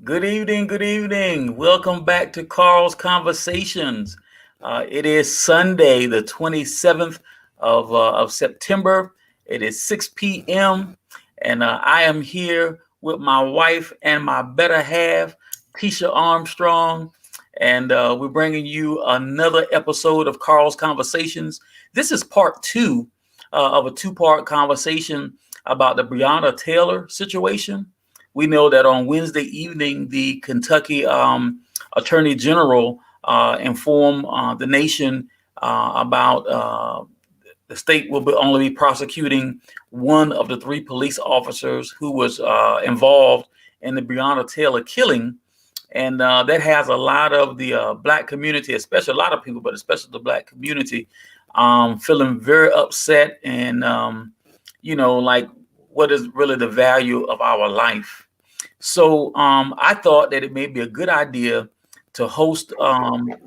Good evening. Good evening. Welcome back to Carl's Conversations. It is Sunday, the 27th of September. It is 6 p.m. And I am here with my wife and my better half, Tisha Armstrong. And we're bringing you another episode of Carl's Conversations. This is part two of a two-part conversation about the Breonna Taylor situation. We know that on Wednesday evening, the Kentucky Attorney General informed the nation about the state will only be prosecuting one of the three police officers who was involved in the Breonna Taylor killing. And that has a lot of the Black community, especially a lot of people, but especially the Black community, feeling very upset and, like, what is really the value of our life? So I thought that it may be a good idea to host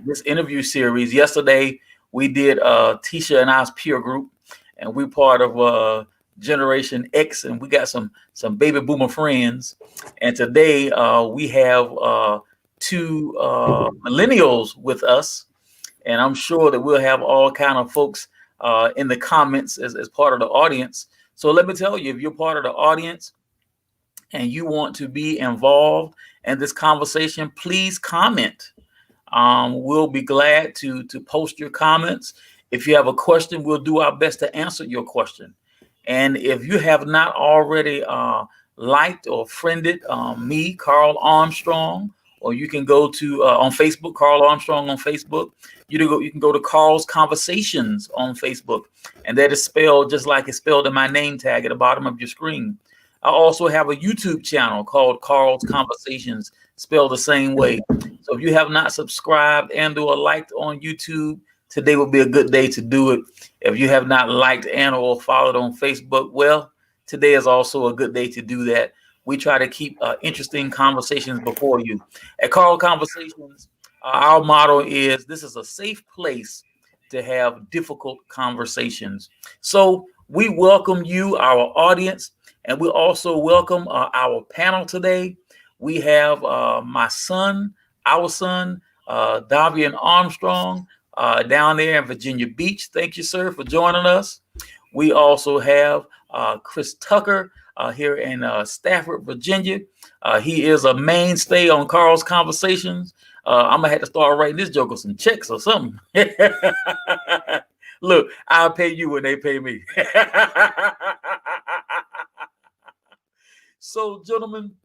this interview series. Yesterday, we did Tisha and I's peer group, and we're part of Generation X, and we got some baby boomer friends. And today we have two millennials with us, and I'm sure that we'll have all kind of folks in the comments as part of the audience. So let me tell you, if you're part of the audience and you want to be involved in this conversation, please comment. We'll be glad to post your comments. If you have a question, we'll do our best to answer your question. And if you have not already liked or friended me, Carl Armstrong, or you can go to on Facebook, Carl Armstrong on Facebook. You can go to Carl's Conversations on Facebook, and that is spelled just like it's spelled in my name tag at the bottom of your screen. I also have a YouTube channel called Carl's Conversations, spelled the same way. So if you have not subscribed and or liked on YouTube, today will be a good day to do it. If you have not liked and or followed on Facebook, well, today is also a good day to do that. We try to keep interesting conversations before you. At Carl Conversations, our motto is this is a safe place to have difficult conversations. So we welcome you, our audience, and we also welcome our panel today. We have our son, Davian Armstrong, down there in Virginia Beach. Thank you, sir, for joining us. We also have Chris Tucker here in Stafford, Virginia. He is a mainstay on Carl's Conversations. I'm gonna have to start writing this joke on some checks or something. Look, I'll pay you when they pay me. So, gentlemen,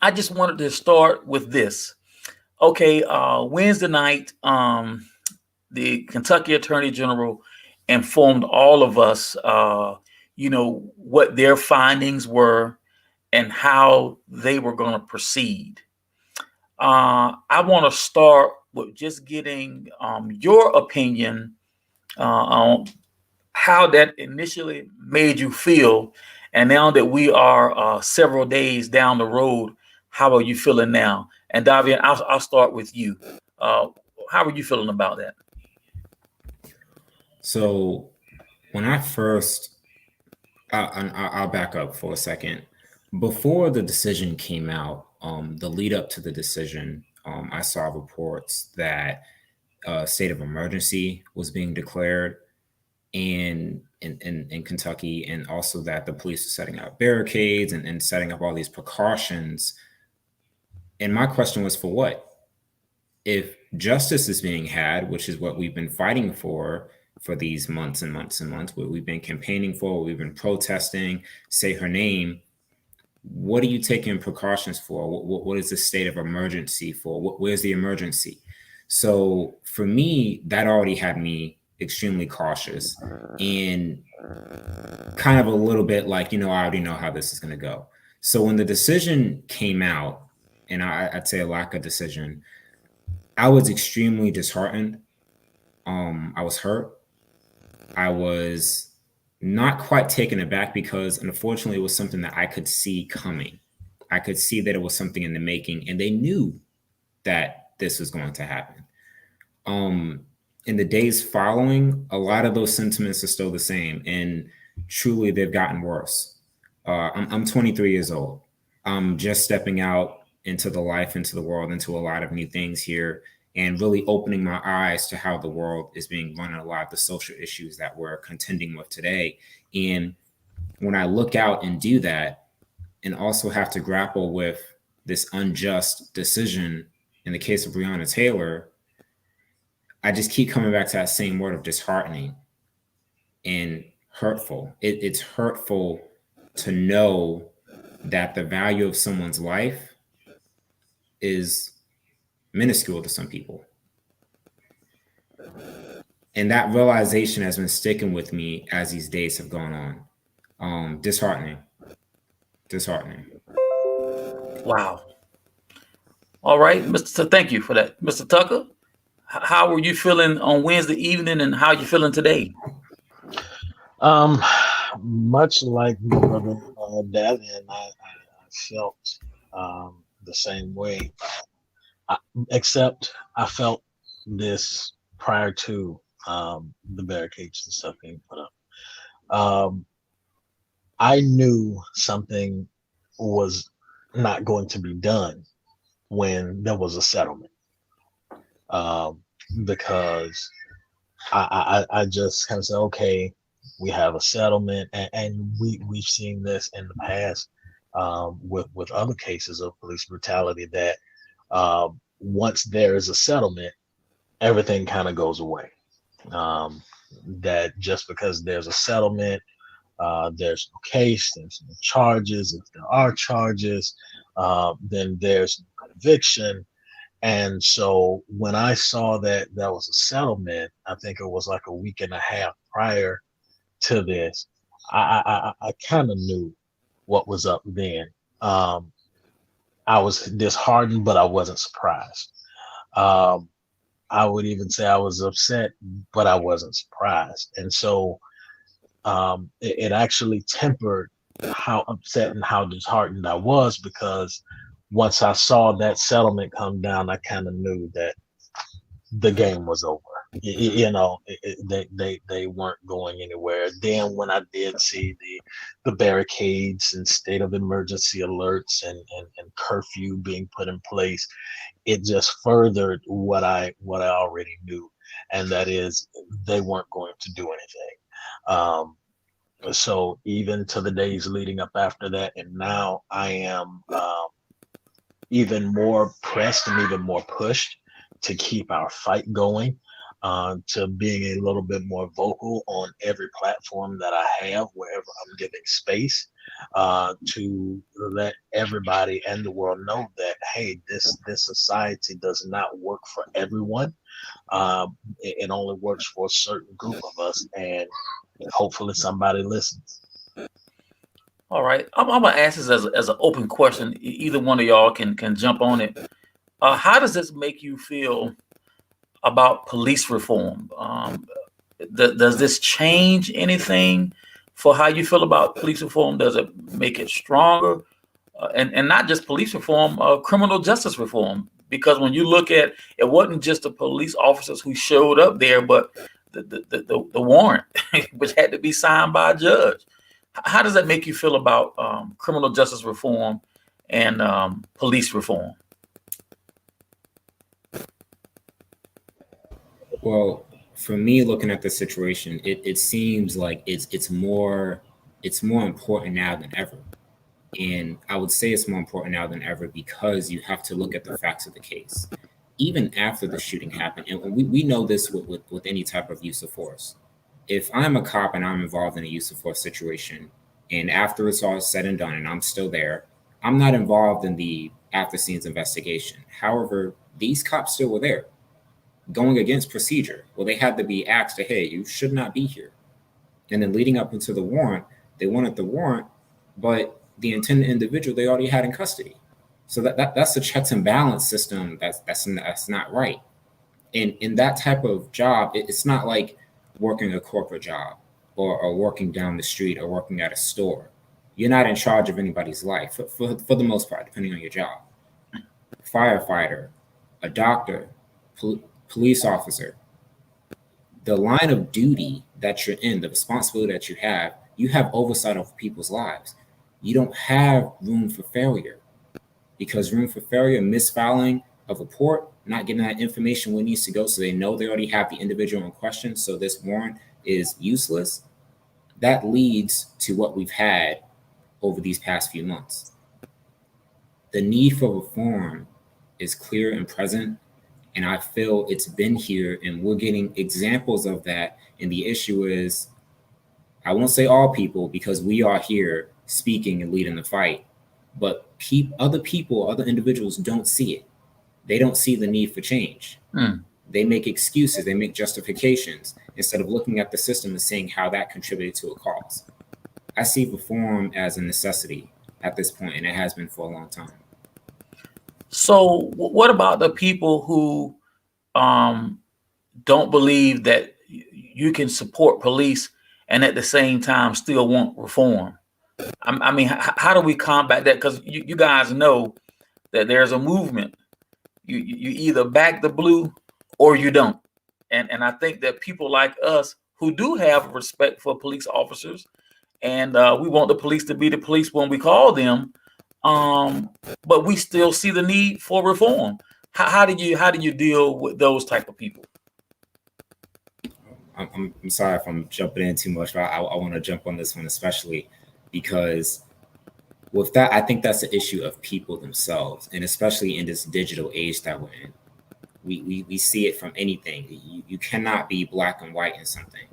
I just wanted to start with this. Okay, Wednesday night, the Kentucky Attorney General informed all of us, what their findings were and how they were going to proceed. I want to start with just getting your opinion on how that initially made you feel. And now that we are several days down the road, how are you feeling now? And Davian, I'll start with you. How are you feeling about that? So when I first, I'll back up for a second. Before the decision came out, the lead up to the decision, I saw reports that a state of emergency was being declared in Kentucky, and also that the police are setting up barricades and setting up all these precautions. And my question was, for what? If justice is being had, which is what we've been fighting for these months and months and months, what we've been campaigning for, what we've been protesting, say her name, what are you taking precautions for? What is the state of emergency for? Where's the emergency? So for me, that already had me extremely cautious and kind of a little bit like, I already know how this is going to go. So when the decision came out, and I'd say a lack of decision, I was extremely disheartened. I was hurt. I was not quite taken aback because unfortunately it was something that I could see coming. I could see that it was something in the making, and they knew that this was going to happen. In the days following, a lot of those sentiments are still the same, and truly they've gotten worse. I'm 23 years old. I'm just stepping out into the life, into the world, into a lot of new things here, and really opening my eyes to how the world is being run and a lot of the social issues that we're contending with today. And when I look out and do that, and also have to grapple with this unjust decision in the case of Breonna Taylor, I just keep coming back to that same word of disheartening and hurtful. It's hurtful to know that the value of someone's life is minuscule to some people. And that realization has been sticking with me as these days have gone on. Disheartening. Wow. All right, Mr. Thank you for that, Mr. Tucker. How were you feeling on Wednesday evening, and how are you feeling today? Much like my brother Davian, I felt the same way, I, except I felt this prior to the barricades and stuff being put up. Um, I knew something was not going to be done when there was a settlement, um, because I just kind of said, okay, we have a settlement, and we've seen this in the past with other cases of police brutality that once there is a settlement, everything kind of goes away. Um, that just because there's a settlement, there's no case, there's no charges. If there are charges, then there's no conviction. And so when I saw that there was a settlement, I think it was like a week and a half prior to this, I kind of knew what was up then. I was disheartened, but I wasn't surprised. Um, I would even say I was upset, but I wasn't surprised. And so it actually tempered how upset and how disheartened I was, because once I saw that settlement come down, I kind of knew that the game was over. They weren't going anywhere. Then when I did see the barricades and state of emergency alerts and curfew being put in place, it just furthered what I already knew, and that is they weren't going to do anything. Um, so even to the days leading up after that, and now I am even more pressed and even more pushed to keep our fight going, to being a little bit more vocal on every platform that I have, wherever I'm giving space, to let everybody and the world know that, hey, this society does not work for everyone. It only works for a certain group of us, and hopefully somebody listens. All right, I'm gonna ask this as an open question. Either one of y'all can jump on it. How does this make you feel about police reform? Does this change anything for how you feel about police reform? Does it make it stronger? And not just police reform, criminal justice reform. Because when you look at it, wasn't just the police officers who showed up there, but the warrant, which had to be signed by a judge. How does that make you feel about criminal justice reform and police reform? Well, for me, looking at the situation, it seems like it's more important now than ever. And I would say it's more important now than ever because you have to look at the facts of the case. Even after the shooting happened, and we know this with any type of use of force. If I'm a cop and I'm involved in a use of force situation, and after it's all said and done and I'm still there, I'm not involved in the after scenes investigation. However, these cops still were there, going against procedure. Well, they had to be asked, hey, you should not be here. And then leading up into the warrant, they wanted the warrant, but the intended individual they already had in custody. So that's the checks and balance system that's not right. And in that type of job, it's not like working a corporate job or working down the street or working at a store. You're not in charge of anybody's life for the most part, depending on your job. Firefighter, a doctor, police officer, the line of duty that you're in, the responsibility that you have oversight of people's lives. You don't have room for failure. because room for failure, misfiling of report, not getting that information where it needs to go, so they know they already have the individual in question, so this warrant is useless. That leads to what we've had over these past few months. The need for reform is clear and present, and I feel it's been here, and we're getting examples of that. And the issue is, I won't say all people, because we are here speaking and leading the fight, but other people, other individuals don't see it. They don't see the need for change. They make excuses, they make justifications, instead of looking at the system and seeing how that contributed to a cause. I see reform as a necessity at this point, and it has been for a long time. So what about the people who don't believe that you can support police and at the same time still want reform? I mean, how do we combat that? Because you guys know that there's a movement. You either back the blue or you don't. And I think that people like us who do have respect for police officers, and we want the police to be the police when we call them, but we still see the need for reform. How do you deal with those type of people? I'm sorry if I'm jumping in too much, but I want to jump on this one, especially because with that, I think that's the issue of people themselves, and especially in this digital age that we're in. We see it from anything. You cannot be black and white in something.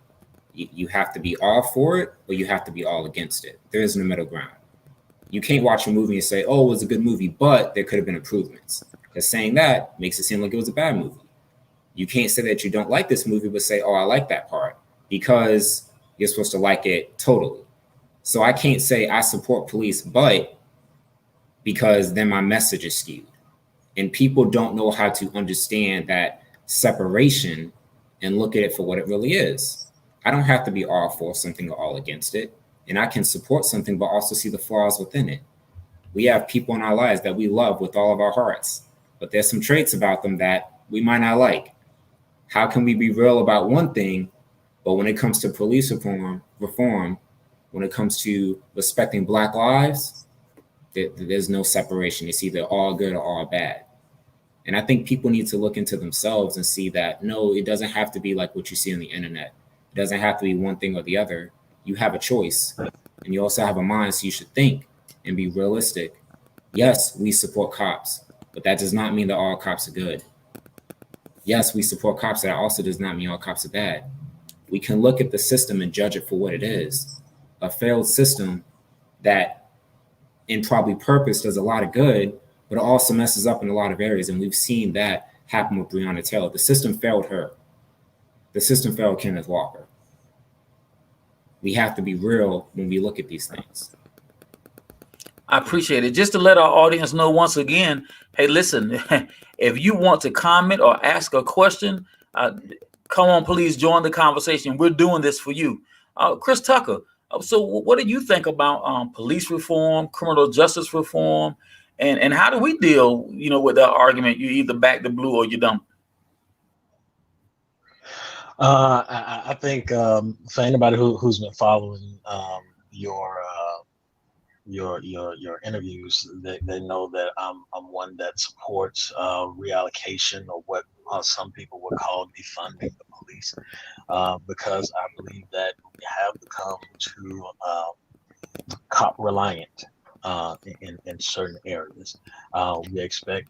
You have to be all for it, or you have to be all against it. There is no middle ground. You can't watch a movie and say, oh, it was a good movie, but there could have been improvements. Because saying that makes it seem like it was a bad movie. You can't say that you don't like this movie, but say, oh, I like that part, because you're supposed to like it totally. So I can't say I support police, but because then my message is skewed. And people don't know how to understand that separation and look at it for what it really is. I don't have to be all for something or all against it. And I can support something, but also see the flaws within it. We have people in our lives that we love with all of our hearts, but there's some traits about them that we might not like. How can we be real about one thing, but when it comes to police reform, when it comes to respecting Black lives, there's no separation. It's either all good or all bad. And I think people need to look into themselves and see that, no, it doesn't have to be like what you see on the internet. It doesn't have to be one thing or the other. You have a choice, and you also have a mind, so you should think and be realistic. Yes, we support cops, but that does not mean that all cops are good. Yes, we support cops, that also does not mean all cops are bad. We can look at the system and judge it for what it is. A failed system that in probably purpose does a lot of good, but it also messes up in a lot of areas. And we've seen that happen with Breonna Taylor. The system failed her. The system failed Kenneth Walker. We have to be real when we look at these things. I appreciate it. Just to let our audience know once again, hey, listen, if you want to comment or ask a question, come on, please join the conversation. We're doing this for you. Chris Tucker, so what do you think about police reform, criminal justice reform, and how do we deal, with that argument? You either back the blue or you don't. I think for anybody who's been following your interviews, they know that I'm one that supports reallocation, or what some people would call defunding the police, because I believe that we have become too cop reliant in certain areas. We expect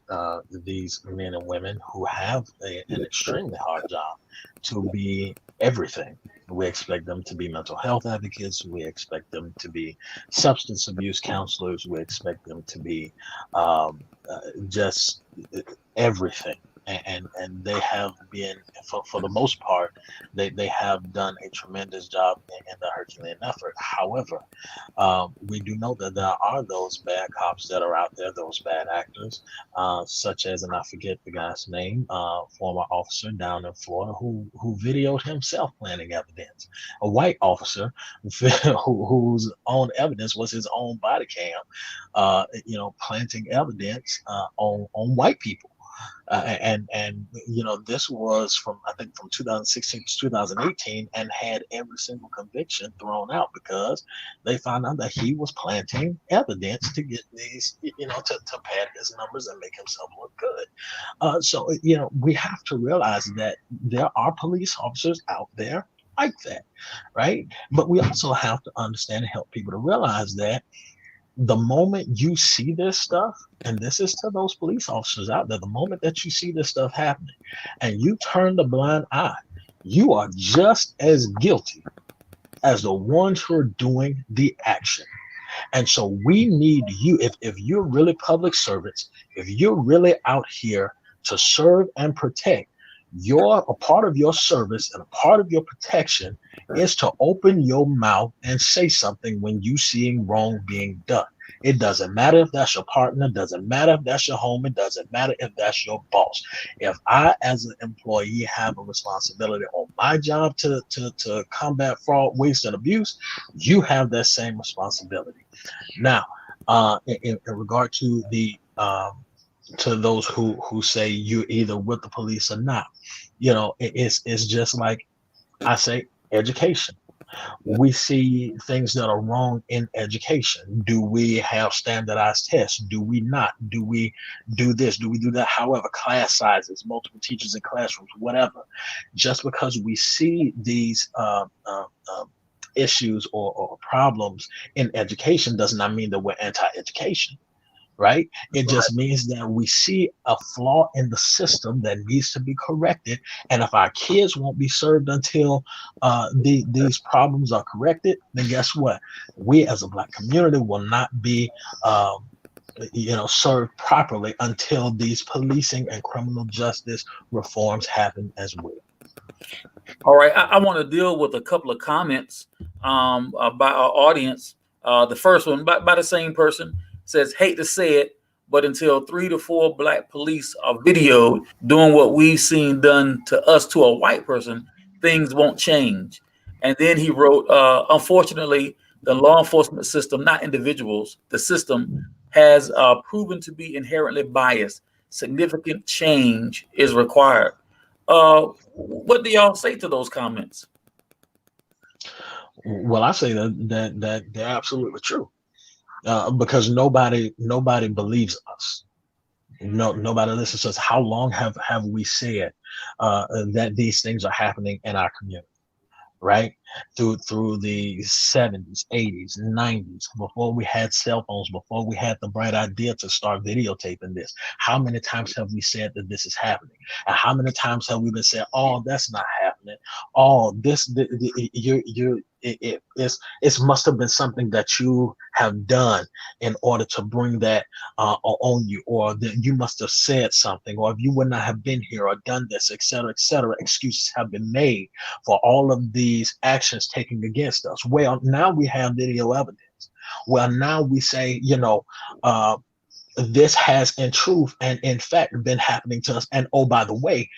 these men and women who have an extremely hard job to be everything. We expect them to be mental health advocates. We expect them to be substance abuse counselors. We expect them to be just everything. And they have been, for the most part, they have done a tremendous job in the Herculean effort. However, we do know that there are those bad cops that are out there, those bad actors, such as, and I forget the guy's name, former officer down in Florida who videoed himself planting evidence. A white officer whose own evidence was his own body cam, planting evidence on white people. And this was from, I think, from 2016 to 2018, and had every single conviction thrown out because they found out that he was planting evidence to get these, to pad his numbers and make himself look good. So we have to realize that there are police officers out there like that, right? But we also have to understand and help people to realize that the moment you see this stuff, and this is to those police officers out there, the moment that you see this stuff happening and you turn the blind eye, you are just as guilty as the ones who are doing the action. And so we need you, if you're really public servants, if you're really out here to serve and protect, a part of your service and a part of your protection is to open your mouth and say something when you seeing wrong being done. It doesn't matter if that's your partner, doesn't matter if that's your home, it doesn't matter if that's your boss. If I, as an employee, have a responsibility on my job to combat fraud, waste, and abuse, you have that same responsibility. Now, in regard to to those who say you're either with the police or not, it's just like I say, education. We see things that are wrong in education. Do we have standardized tests? Do we not? Do we do this? Do we do that? However, class sizes, multiple teachers in classrooms, whatever. Just because we see these issues or problems in education does not mean that we're anti-education. Right? It just means that we see a flaw in the system that needs to be corrected. And if our kids won't be served until these problems are corrected, then guess what? We as a Black community will not be served properly until these policing and criminal justice reforms happen as well. All right, I want to deal with a couple of comments by our audience. The first one by the same person says, hate to say it, but until 3 to 4 Black police are videoed doing what we've seen done to us to a white person, things won't change. And then he wrote, unfortunately, the law enforcement system, not individuals, the system has proven to be inherently biased. Significant change is required. What do y'all say to those comments? Well, I say that they're absolutely true. Because nobody believes us. Nobody listens to us. How long have we said that these things are happening in our community? Right? Through the 70s, 80s, 90s, before we had cell phones, before we had the bright idea to start videotaping this. How many times have we said that this is happening? And how many times have we been saying, oh, that's not happening? Oh, it must have been something that you have done in order to bring that on you, or that you must have said something, or if you would not have been here or done this, et cetera, et cetera. Excuses have been made for all of these actions taken against us. Well, now we have video evidence. Well, now we say, this has in truth and in fact been happening to us. And oh, by the way,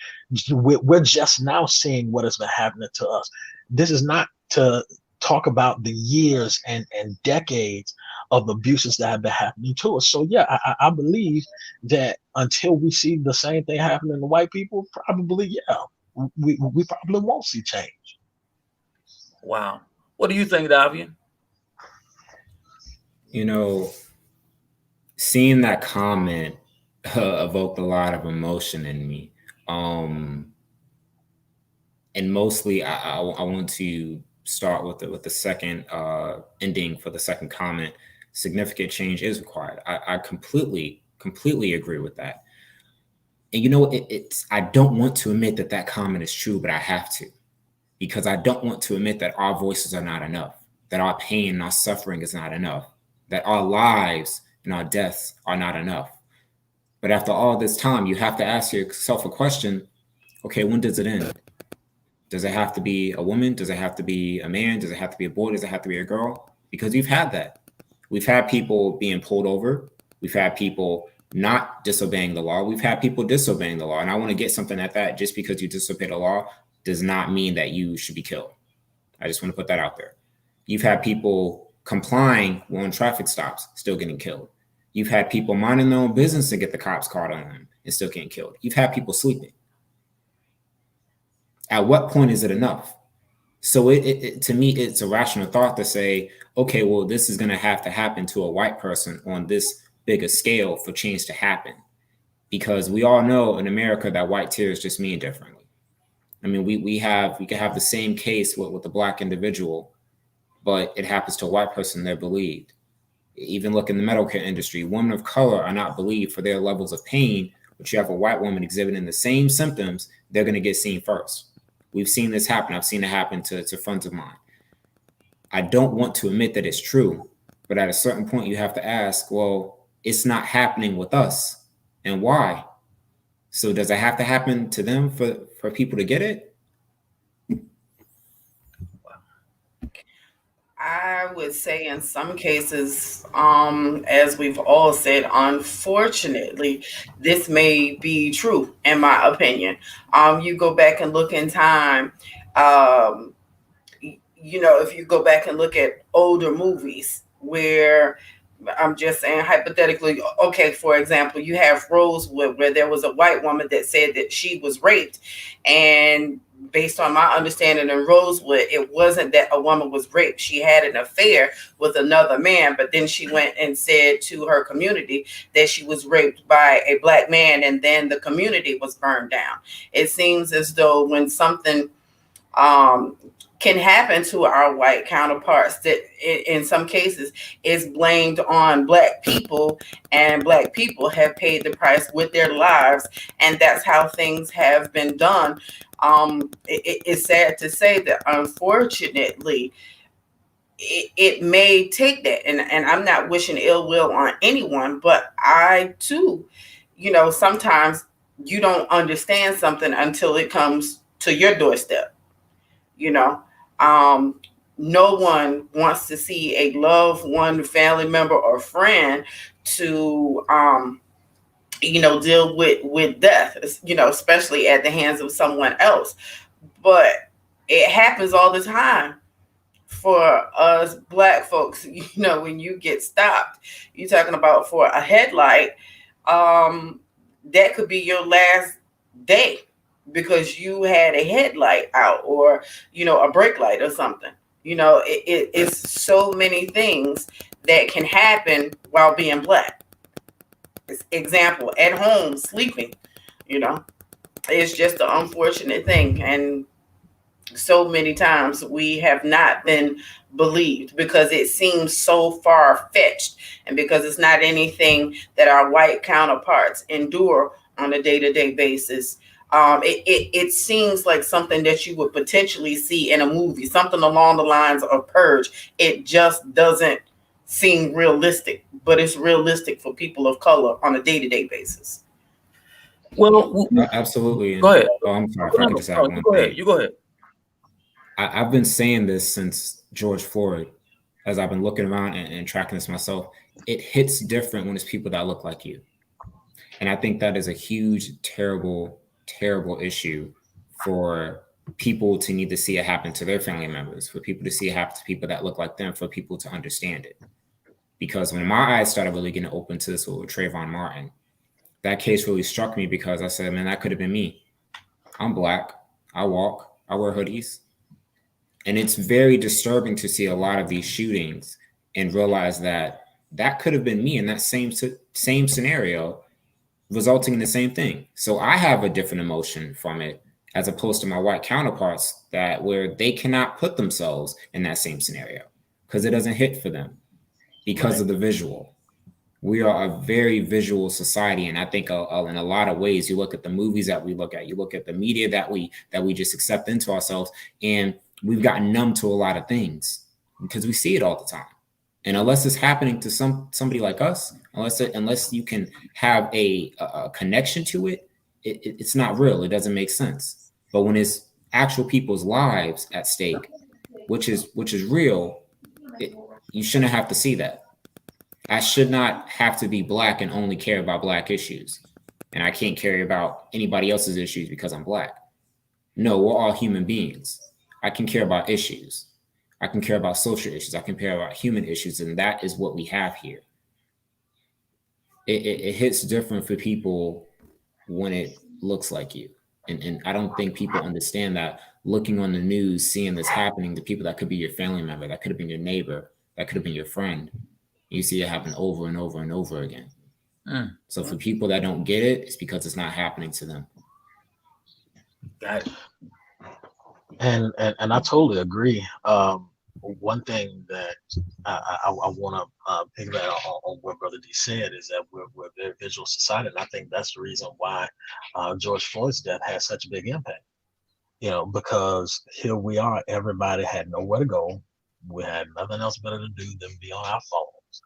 we're just now seeing what has been happening to us. This is not to talk about the years and decades of abuses that have been happening to us. So yeah, I believe that until we see the same thing happening to white people, probably, yeah, we probably won't see change. Wow. What do you think, Davian? Seeing that comment evoked a lot of emotion in me. And mostly I want to start with the second ending for the second comment. Significant change is required. I completely agree with that. And I don't want to admit that comment is true, but I have to, because I don't want to admit that our voices are not enough, that our pain and our suffering is not enough, that our lives and our deaths are not enough. But after all this time, you have to ask yourself a question. Okay, when does it end? Does it have to be a woman? Does it have to be a man? Does it have to be a boy? Does it have to be a girl? Because we've had that. We've had people being pulled over. We've had people not disobeying the law. We've had people disobeying the law. And I want to get something at that. Just because you disobey the law does not mean that you should be killed. I just want to put that out there. You've had people complying on traffic stops, still getting killed. You've had people minding their own business to get the cops caught on them. and still getting killed. You've had people sleeping. At what point is it enough? So to me, it's a rational thought to say, okay, well, this is going to have to happen to a white person on this bigger scale for change to happen. Because we all know in America that white tears just mean differently. I mean, we can have the same case with a black individual, but it happens to a white person, they're believed. Even look in the medical care industry, women of color are not believed for their levels of pain, but you have a white woman exhibiting the same symptoms, they're going to get seen first. We've seen this happen. I've seen it happen to friends of mine. I don't want to admit that it's true, but at a certain point you have to ask, well, it's not happening with us. And why? So does it have to happen to them for people to get it? I would say in some cases, as we've all said, unfortunately, this may be true, in my opinion. You go back and look in time, if you go back and look at older movies where, I'm just saying hypothetically, okay, for example, you have Rosewood, where there was a white woman that said that she was raped, and based on my understanding in Rosewood, it wasn't that a woman was raped. She had an affair with another man, but then she went and said to her community that she was raped by a black man, and then the community was burned down. It seems as though when something can happen to our white counterparts, that in some cases is blamed on black people, and black people have paid the price with their lives, and that's how things have been done. It's sad to say that unfortunately it may take that, and I'm not wishing ill will on anyone, but I too, sometimes you don't understand something until it comes to your doorstep. No one wants to see a loved one, family member, or friend to deal with death, especially at the hands of someone else. But it happens all the time for us black folks. When you get stopped, you're talking about for a headlight, that could be your last day because you had a headlight out, or a brake light or something. It's so many things that can happen while being black. Example, at home sleeping, it's just an unfortunate thing, and so many times we have not been believed because it seems so far-fetched, and because it's not anything that our white counterparts endure on a day-to-day basis. It seems like something that you would potentially see in a movie, something along the lines of Purge. It just doesn't seem realistic, but it's realistic for people of color on a day-to-day basis. Well, absolutely. Go ahead. Oh, I'm sorry. If I could just add one go thing. ahead. You go ahead. I've been saying this since George Floyd, as I've been looking around and tracking this myself. It hits different when it's people that look like you. And I think that is a huge, terrible issue for people to need to see it happen to their family members, for people to see it happen to people that look like them, for people to understand it. Because when my eyes started really getting open to this with Trayvon Martin, that case really struck me, because I said, man, that could have been me. I'm black. I walk. I wear hoodies. And it's very disturbing to see a lot of these shootings and realize that that could have been me in that same scenario, resulting in the same thing. So I have a different emotion from it, as opposed to my white counterparts where they cannot put themselves in that same scenario because it doesn't hit for them because of the visual. We are a very visual society. And I think in a lot of ways, you look at the movies that we look at, you look at the media that we just accept into ourselves, and we've gotten numb to a lot of things because we see it all the time. And unless it's happening to somebody like us, unless you can have a connection to it, it's not real. It doesn't make sense. But when it's actual people's lives at stake, which is real, you shouldn't have to see that. I should not have to be black and only care about black issues. And I can't care about anybody else's issues because I'm black. No, we're all human beings. I can care about issues. I can care about social issues. I can care about human issues. And that is what we have here. It hits different for people when it looks like you. And I don't think people understand that. Looking on the news, seeing this happening to people that could be your family member, that could have been your neighbor, that could have been your friend. You see it happen over and over and over again. So for people that don't get it, it's because it's not happening to them. Got it. And I totally agree. One thing that I want to piggyback on what Brother D said is that we're a very visual society, and I think that's the reason why George Floyd's death had such a big impact. You know, because here we are, everybody had nowhere to go. We had nothing else better to do than be on our phones.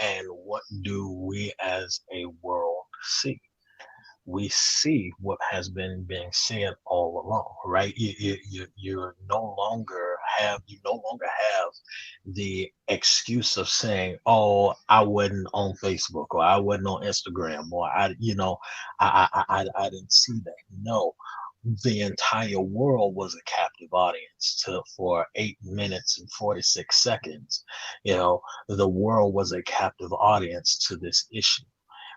And what do we as a world see? We see what has been being said all along, right? You no longer have the excuse of saying, "Oh, I wasn't on Facebook, or I wasn't on Instagram, or I didn't see that." No, the entire world was a captive audience for 8 minutes and 46 seconds. You know, the world was a captive audience to this issue.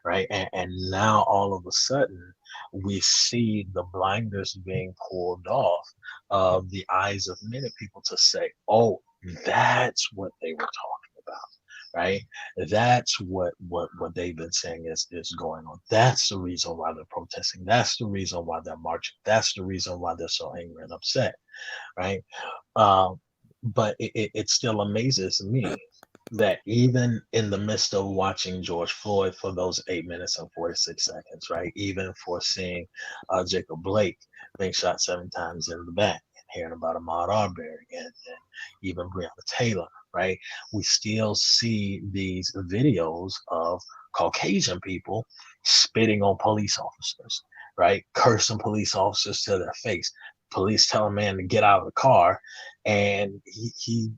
Right. And now all of a sudden we see the blinders being pulled off of the eyes of many people to say, oh, that's what they were talking about. Right. That's what they've been saying is going on. That's the reason why they're protesting. That's the reason why they're marching. That's the reason why they're so angry and upset. Right. But it still amazes me that even in the midst of watching George Floyd for those 8 minutes and 46 seconds, right? Even for seeing Jacob Blake being shot 7 times in the back, and hearing about Ahmaud Arbery and even Breonna Taylor, right? We still see these videos of Caucasian people spitting on police officers, right? Cursing police officers to their face. Police tell a man to get out of the car, and he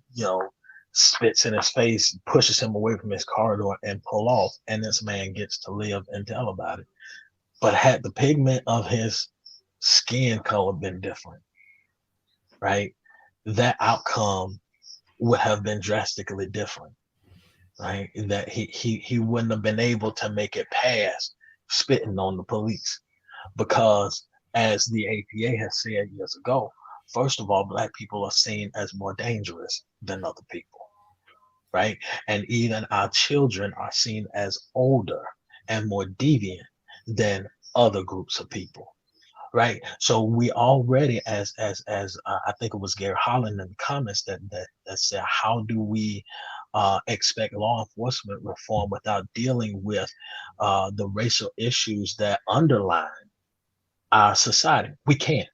spits in his face, pushes him away from his car door and pull off, and this man gets to live and tell about it. But had the pigment of his skin color been different, right, that outcome would have been drastically different, right? That he wouldn't have been able to make it past spitting on the police, because as the APA has said years ago, first of all, Black people are seen as more dangerous than other people. Right? And even our children are seen as older and more deviant than other groups of people. Right? So we already, as I think it was Gary Holland in the comments that said, how do we expect law enforcement reform without dealing with the racial issues that underline our society? We can't.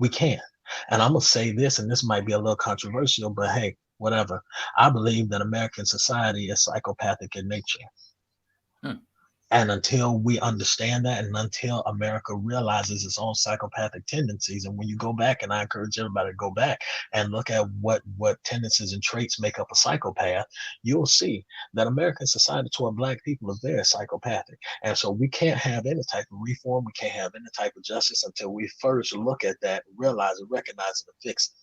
And I'm gonna say this, and this might be a little controversial, but hey, whatever. I believe that American society is psychopathic in nature. And until we understand that, and until America realizes its own psychopathic tendencies, and when you go back, and I encourage everybody to go back and look at what tendencies and traits make up a psychopath, you'll see that American society toward Black people is very psychopathic. And so we can't have any type of reform, we can't have any type of justice until we first look at that, realize it, recognize it, and fix it.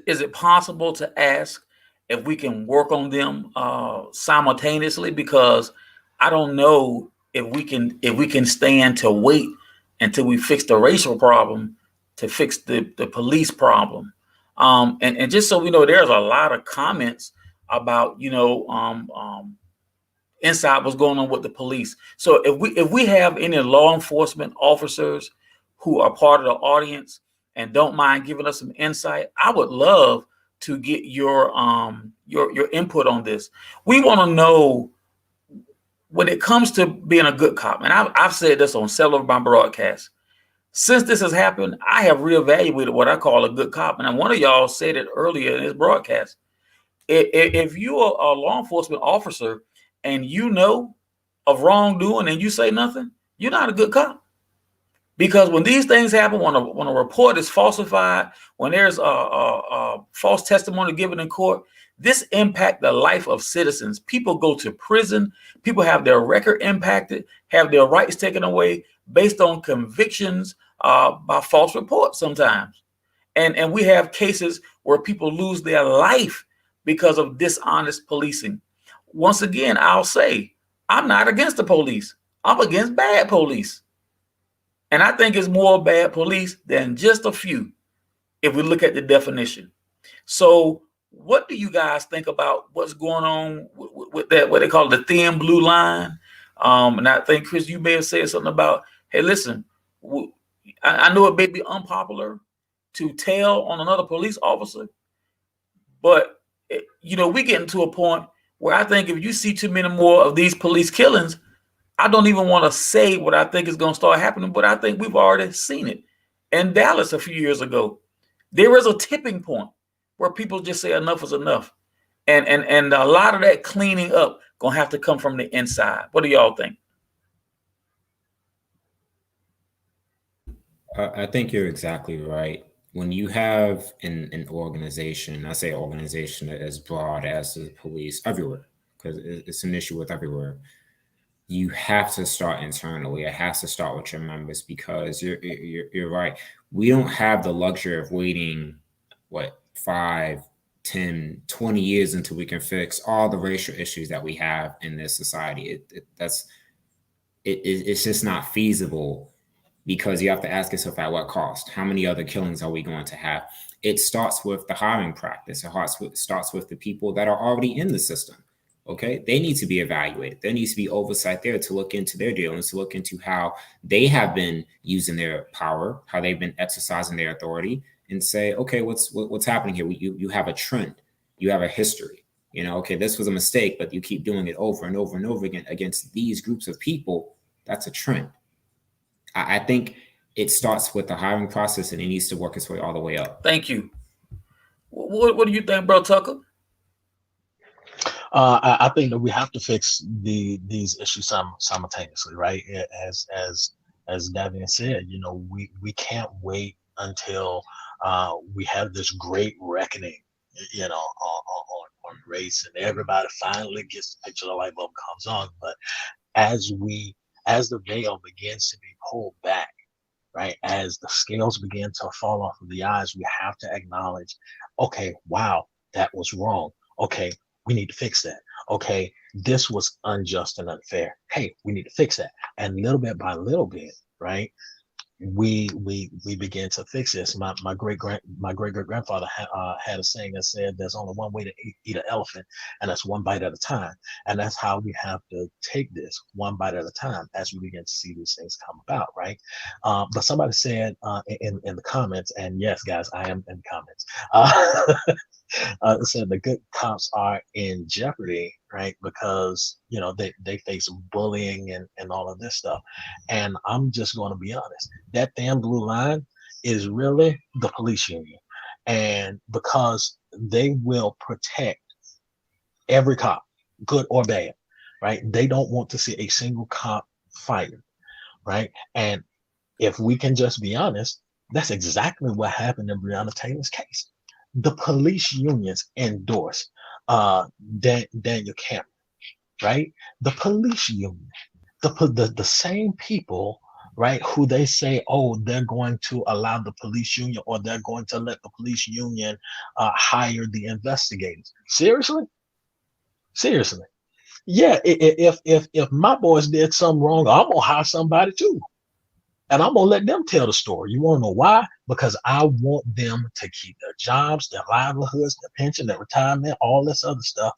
Is it possible to ask if we can work on them simultaneously? Because I don't know if we can stand to wait until we fix the racial problem to fix the police problem. And just so we know, there's a lot of comments about inside what's going on with the police. So if we have any law enforcement officers who are part of the audience and don't mind giving us some insight, I would love to get your input on this. We want to know, when it comes to being a good cop, and I've said this on several of my broadcasts, since this has happened, I have reevaluated what I call a good cop. And one of y'all said it earlier in this broadcast. If you are a law enforcement officer and you know of wrongdoing and you say nothing, you're not a good cop. Because when these things happen, when a report is falsified, when there's a false testimony given in court, this impacts the life of citizens. People go to prison. People have their record impacted, have their rights taken away based on convictions by false reports sometimes. And we have cases where people lose their life because of dishonest policing. Once again, I'll say, I'm not against the police. I'm against bad police. And I think it's more bad police than just a few if we look at the definition. So what do you guys think about what's going on with that, what they call the thin blue line? And I think, Chris, you may have said something about, hey, listen, I know it may be unpopular to tell on another police officer, but, we getting to a point where I think if you see too many more of these police killings, I don't even want to say what I think is going to start happening, but I think we've already seen it in Dallas a few years ago. There is a tipping point where people just say enough is enough. And a lot of that cleaning up going to have to come from the inside. What do y'all think? I think you're exactly right. When you have an organization, I say organization as broad as the police everywhere, because it's an issue with everywhere. You have to start internally. It has to start with your members, because you're right. We don't have the luxury of waiting, 5, 10, 20 years until we can fix all the racial issues that we have in this society. It's just not feasible, because you have to ask yourself, at what cost? How many other killings are we going to have? It starts with the hiring practice. It starts with the people that are already in the system. Okay, they need to be evaluated. There needs to be oversight there to look into their dealings, to look into how they have been using their power, how they've been exercising their authority, and say, okay, what's happening here? You have a trend, you have a history. Okay, this was a mistake, but you keep doing it over and over and over again against these groups of people. That's a trend. I think it starts with the hiring process, and it needs to work its way all the way up. Thank you. What do you think, Bro Tucker? I think that we have to fix these issues simultaneously, right? As Davian said, we can't wait until we have this great reckoning, on race, and everybody finally gets the picture, the light bulb comes on. But as the veil begins to be pulled back, right, as the scales begin to fall off of the eyes, we have to acknowledge, okay, wow, that was wrong. Okay, we need to fix that. Okay, this was unjust and unfair. Hey, we need to fix that. And little bit by little bit, right, we begin to fix this. My great grandfather had a saying that said, "There's only one way to eat an elephant, and that's one bite at a time." And that's how we have to take this one bite at a time as we begin to see these things come about, right? But somebody said in the comments, and yes, guys, I am in the comments. Said the good cops are in jeopardy, right? Because they face bullying and all of this stuff. And I'm just going to be honest, that thin blue line is really the police union, and because they will protect every cop, good or bad, right? They don't want to see a single cop fired, right? And if we can just be honest, that's exactly what happened in Breonna Taylor's case. The police unions endorse Daniel Cameron, right? The police union, the same people, right, who they say, oh, they're going to allow the police union, or they're going to let the police union hire the investigators. Seriously? Yeah, if my boys did something wrong, I'm gonna hire somebody too. And I'm going to let them tell the story. You want to know why? Because I want them to keep their jobs, their livelihoods, their pension, their retirement, all this other stuff,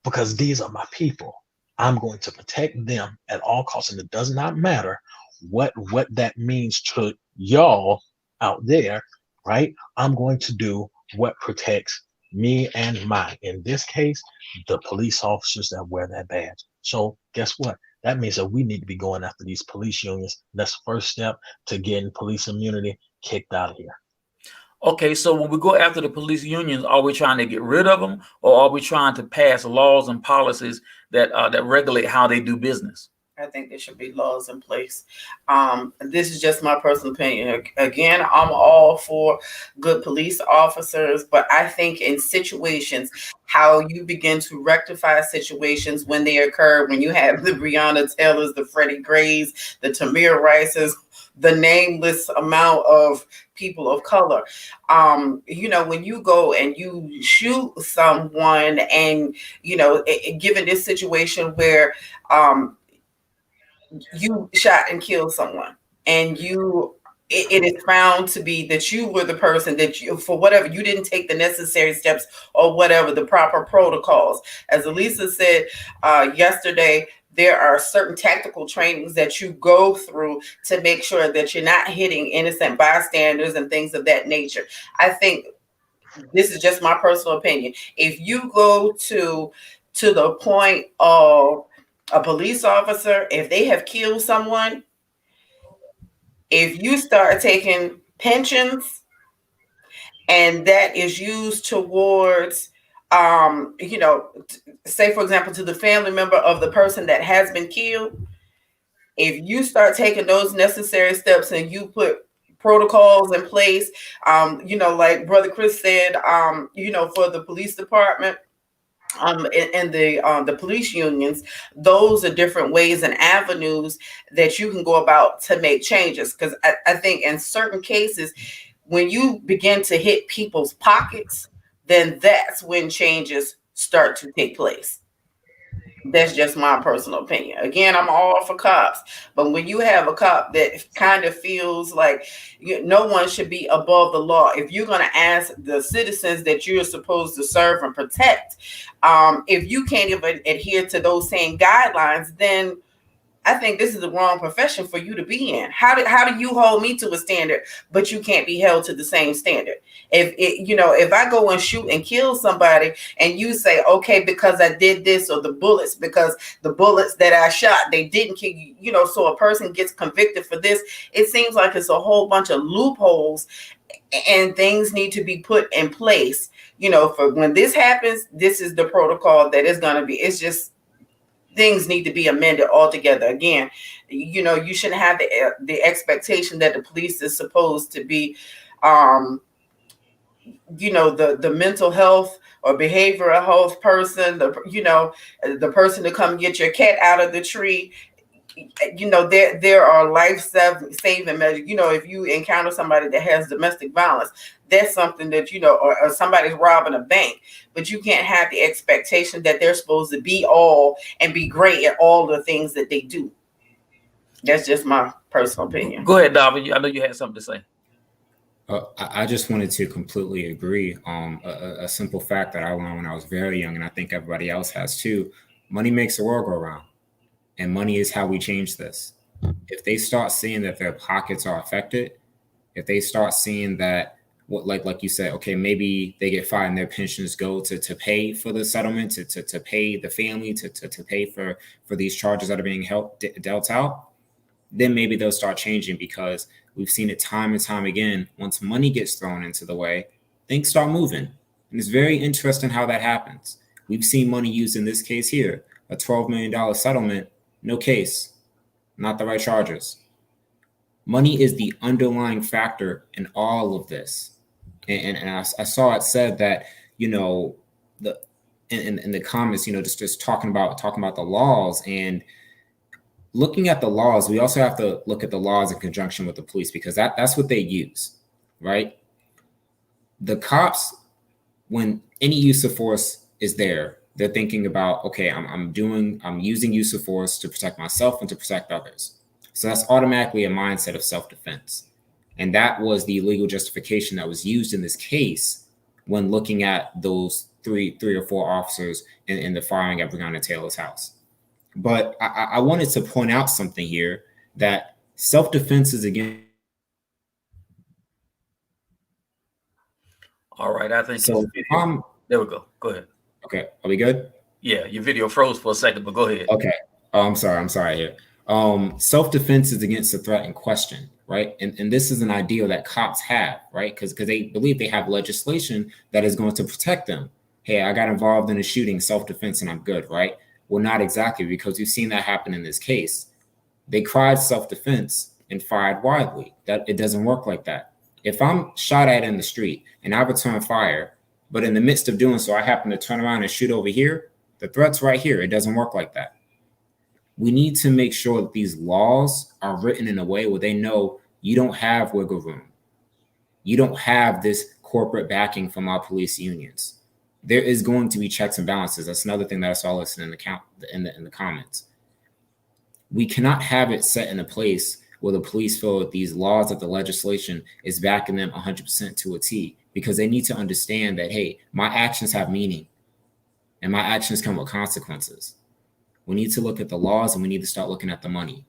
because these are my people. I'm going to protect them at all costs. And it does not matter what that means to y'all out there, right? I'm going to do what protects me and mine. In this case, the police officers that wear that badge. So guess what? That means that we need to be going after these police unions. That's the first step to getting police immunity kicked out of here. Okay, so when we go after the police unions, are we trying to get rid of them, or are we trying to pass laws and policies that regulate how they do business? I think there should be laws in place. This is just my personal opinion. Again, I'm all for good police officers, but I think in situations, how you begin to rectify situations when they occur, when you have the Breonna Taylors, the Freddie Grays, the Tamir Rices, the nameless amount of people of color. When you go and you shoot someone, and given this situation where you shot and killed someone, and it is found to be that you were the person that you, for whatever, you didn't take the necessary steps or whatever, the proper protocols. As Elisa said yesterday, there are certain tactical trainings that you go through to make sure that you're not hitting innocent bystanders and things of that nature. I think this is just my personal opinion. If you go to the point of a police officer, if they have killed someone, if you start taking pensions and that is used towards say for example to the family member of the person that has been killed, if you start taking those necessary steps and you put protocols in place, like Brother Chris said, for the police department, and the police unions, those are different ways and avenues that you can go about to make changes. Because I think in certain cases, when you begin to hit people's pockets, then that's when changes start to take place. That's just my personal opinion. Again, I'm all for cops, but when you have a cop that kind of feels like no one should be above the law, if you're going to ask the citizens that you're supposed to serve and protect, if you can't even adhere to those same guidelines, then I think this is the wrong profession for you to be in. How do you hold me to a standard, but you can't be held to the same standard? If I go and shoot and kill somebody and you say, okay, because I did this, or because the bullets that I shot, they didn't kill you, so a person gets convicted for this, it seems like it's a whole bunch of loopholes and things need to be put in place, for when this happens, this is the protocol that is going to be. It's just, things need to be amended altogether. Again, you shouldn't have the expectation that the police is supposed to be, the mental health or behavioral health person, the person to come get your cat out of the tree. There are life saving measures. If you encounter somebody that has domestic violence, that's something that, or somebody's robbing a bank, but you can't have the expectation that they're supposed to be all and be great at all the things that they do. That's just my personal opinion. Go ahead, David. I know you had something to say. I just wanted to completely agree on a simple fact that I learned when I was very young, and I think everybody else has too. Money makes the world go round, and money is how we change this. If they start seeing that their pockets are affected, if they start seeing that, like you said, okay, maybe they get fired and their pensions go to pay for the settlement, to pay the family, to pay for these charges that are being dealt out, then maybe they'll start changing, because we've seen it time and time again. Once money gets thrown into the way, things start moving. And it's very interesting how that happens. We've seen money used in this case here, a $12 million settlement, no case, not the right charges. Money is the underlying factor in all of this. And I saw it said that, in the comments, just talking about the laws, and looking at the laws, we also have to look at the laws in conjunction with the police, because that's what they use, right? The cops, when any use of force is there, they're thinking about, okay, I'm using use of force to protect myself and to protect others. So that's automatically a mindset of self-defense. And that was the legal justification that was used in this case when looking at those three or four officers in the firing at Breonna Taylor's house. But I wanted to point out something here, that self-defense is again. All right, I think so. There we go. Go ahead. Okay, are we good? Yeah, your video froze for a second, but go ahead. Okay. Oh, I'm sorry here. Self-defense is against the threat in question, right? And this is an ideal that cops have, right? Because they believe they have legislation that is going to protect them. Hey, I got involved in a shooting, self-defense, and I'm good, right? Well, not exactly, because we've seen that happen in this case. They cried self-defense and fired widely. That it doesn't work like that. If I'm shot at in the street and I return fire, but in the midst of doing so, I happen to turn around and shoot over here, the threat's right here. It doesn't work like that. We need to make sure that these laws are written in a way where they know you don't have wiggle room. You don't have this corporate backing from our police unions. There is going to be checks and balances. That's another thing that I saw listed in the comments. We cannot have it set in a place where the police feel that these laws, that the legislation is backing them 100% to a T, because they need to understand that, hey, my actions have meaning and my actions come with consequences. We need to look at the laws and we need to start looking at the money.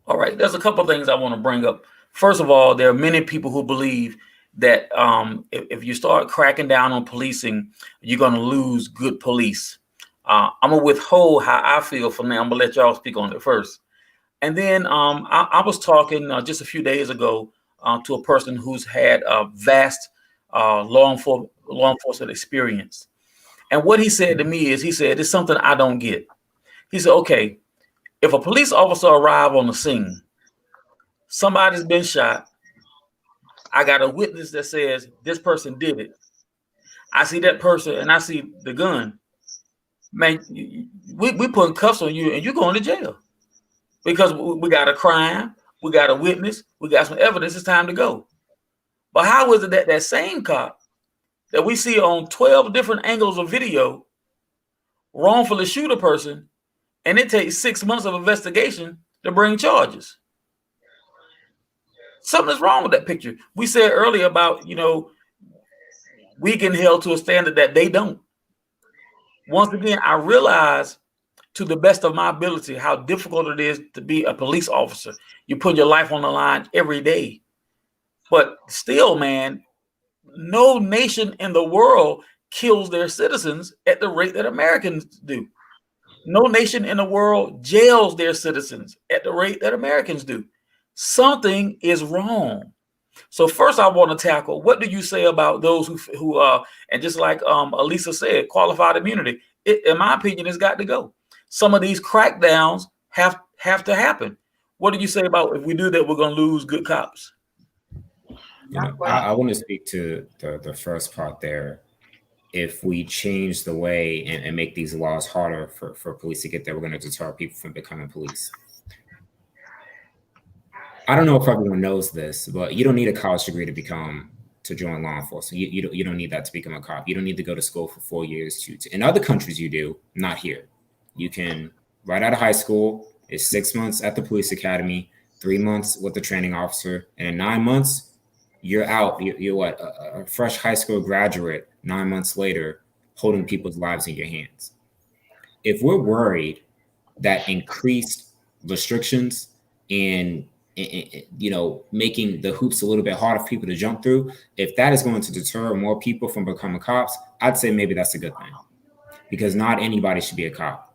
All right, there's a couple of things I want to bring up. First of all, there are many people who believe that if you start cracking down on policing, you're going to lose good police. I'm going to withhold how I feel from now. I'm going to let y'all speak on it first. And then I was talking just a few days ago to a person who's had a vast law enforcement experience. And what he said to me is, he said, it's something I don't get. He said, okay, if a police officer arrive on the scene, somebody's been shot, I got a witness that says this person did it. I see that person and I see the gun. Man, we putting cuffs on you and you're going to jail because we got a crime, we got a witness, we got some evidence. It's time to go. But how is it that that same cop that we see on 12 different angles of video wrongfully shoot a person, and it takes 6 months of investigation to bring charges? Something is wrong with that picture. We said earlier about, we getting held to a standard that they don't. Once again, I realize to the best of my ability how difficult it is to be a police officer. You put your life on the line every day. But still, man, no nation in the world kills their citizens at the rate that Americans do. No nation in the world jails their citizens at the rate that Americans do. Something is wrong. So first, I want to tackle, what do you say about those who and just like Elisa said, qualified immunity? In my opinion, it's got to go. Some of these crackdowns have to happen. What do you say about, if we do that, we're going to lose good cops? I want to speak to the first part there. If we change the way and make these laws harder for police to get there, we're going to deter people from becoming police. I don't know if everyone knows this, but you don't need a college degree to join law enforcement. You don't need that to become a cop. You don't need to go to school for 4 years in other countries you do, not here. You can, right out of high school, it's 6 months at the police academy, 3 months with the training officer, and in 9 months, you're out. You're what, a fresh high school graduate 9 months later, holding people's lives in your hands. If we're worried that increased restrictions and making the hoops a little bit harder for people to jump through, if that is going to deter more people from becoming cops, I'd say maybe that's a good thing, because not anybody should be a cop.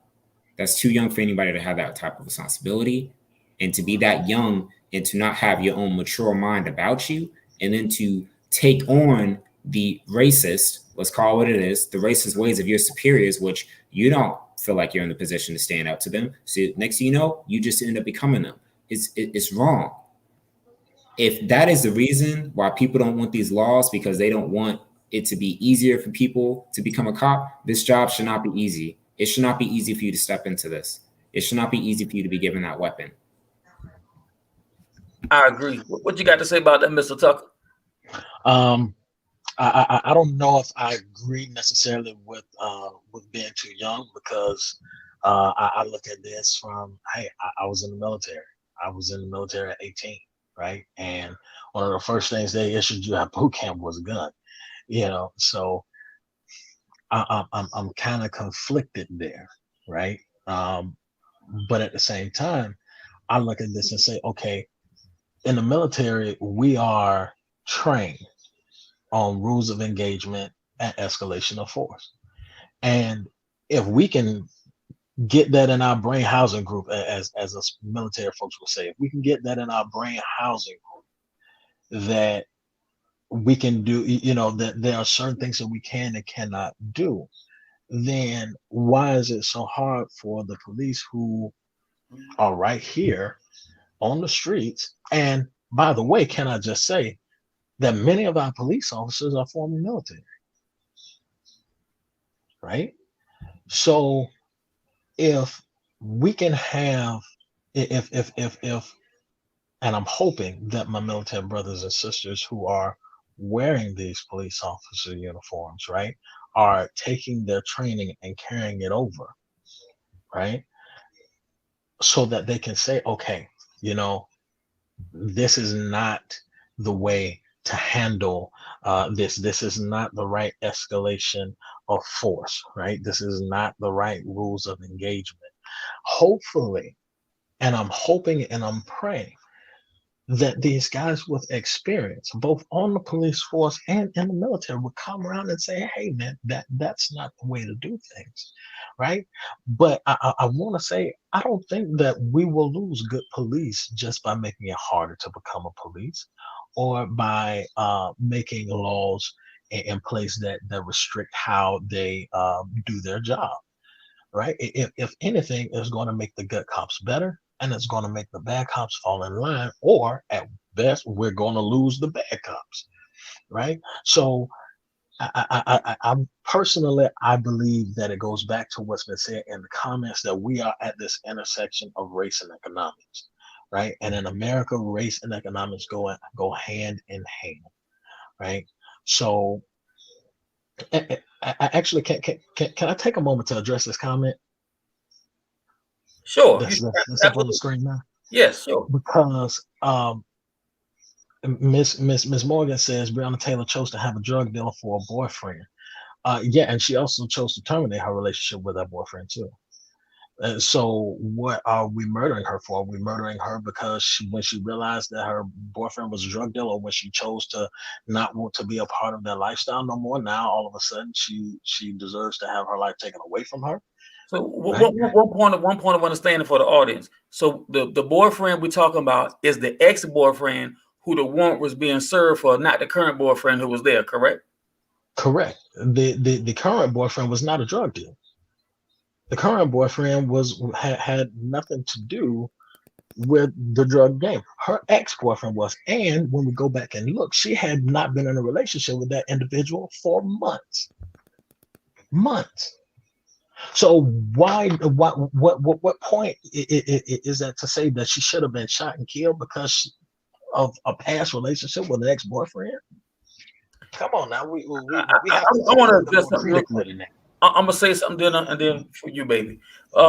That's too young for anybody to have that type of responsibility, and to be that young and to not have your own mature mind about you, and then to take on the racist, let's call it what it is, the racist ways of your superiors, which you don't feel like you're in the position to stand up to them. So next thing you know, you just end up becoming them. It's wrong. If that is the reason why people don't want these laws, because they don't want it to be easier for people to become a cop, this job should not be easy. It should not be easy for you to step into this. It should not be easy for you to be given that weapon. I agree. What you got to say about that, Mr. Tucker? I don't know if I agree necessarily with being too young, because I look at this from, hey, I was in the military. I was in the military at 18, right? And one of the first things they issued you at boot camp was a gun, So I'm kind of conflicted there, right? But at the same time, I look at this and say, okay, in the military, we are trained on rules of engagement and escalation of force. And if we can get that in our brain housing group, as us military folks will say, if we can get that in our brain housing group, that we can do, that there are certain things that we can and cannot do, then why is it so hard for the police who are right here on the streets? And by the way, can I just say that many of our police officers are former military, right? So if we can have, if and I'm hoping that my military brothers and sisters who are wearing these police officer uniforms, right, are taking their training and carrying it over, right? so that they can say, okay, this is not the way to handle this. This is not the right escalation of force, right? This is not the right rules of engagement. Hopefully, and I'm hoping and I'm praying that these guys with experience, both on the police force and in the military, would come around and say, "Hey, man, that's not the way to do things," right? But I want to say, I don't think that we will lose good police just by making it harder to become a police, or by making laws in place that restrict how they do their job, right? If anything, it's going to make the good cops better, and it's going to make the bad cops fall in line, or at best, we're going to lose the bad cops, right? So, I personally, I believe that it goes back to what's been said in the comments, that we are at this intersection of race and economics, right? And in America, race and economics go hand in hand, right? So, I actually can I take a moment to address this comment Sure. that's up on the screen now? Yes, sure. Because Miss Morgan says Breonna Taylor chose to have a drug dealer for a boyfriend. Yeah, and she also chose to terminate her relationship with that boyfriend too. So what are we murdering her for? Are we murdering her because when she realized that her boyfriend was a drug dealer, when she chose to not want to be a part of their lifestyle no more, now all of a sudden she deserves to have her life taken away from her? So one point of understanding for the audience. So the boyfriend we're talking about is the ex-boyfriend who the warrant was being served for, not the current boyfriend who was there, correct? Correct. The current boyfriend was not a drug dealer. The current boyfriend had nothing to do with the drug game. Her ex-boyfriend was, and when we go back and look, she had not been in a relationship with that individual for months. So what point is that to say that she should have been shot and killed because of a past relationship with an ex-boyfriend? Come on now, we have to I want to more address something. critically than that. I'm gonna say something and then for you, baby.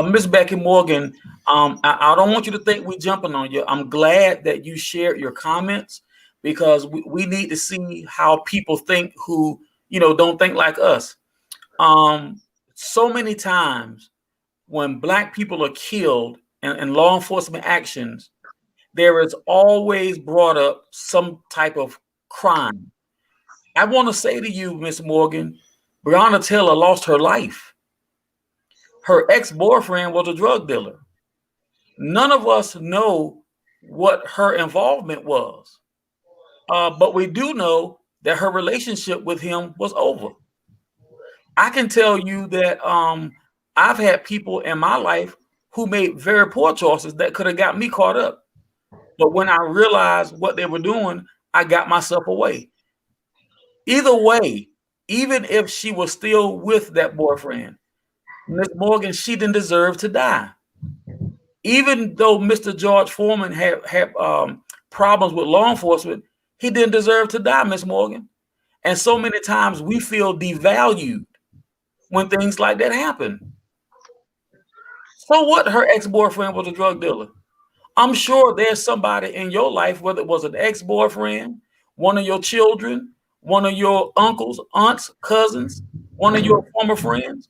Miss Becky Morgan, I don't want you to think we're jumping on you. I'm glad that you shared your comments, because we need to see how people think who don't think like us. So many times when Black people are killed in law enforcement actions, there is always brought up some type of crime. I want to say to you, Miss Morgan, Breonna Taylor lost her life. Her ex-boyfriend was a drug dealer. None of us know what her involvement was, but we do know that her relationship with him was over. I can tell you that I've had people in my life who made very poor choices that could have got me caught up. But when I realized what they were doing, I got myself away. Either way, even if she was still with that boyfriend, Miss Morgan, she didn't deserve to die. Even though Mr. George Foreman had problems with law enforcement, he didn't deserve to die, Miss Morgan. And so many times we feel devalued when things like that happen. So what? Her ex-boyfriend was a drug dealer. I'm sure there's somebody in your life, whether it was an ex-boyfriend, one of your children, one of your uncles, aunts, cousins, one of your former friends.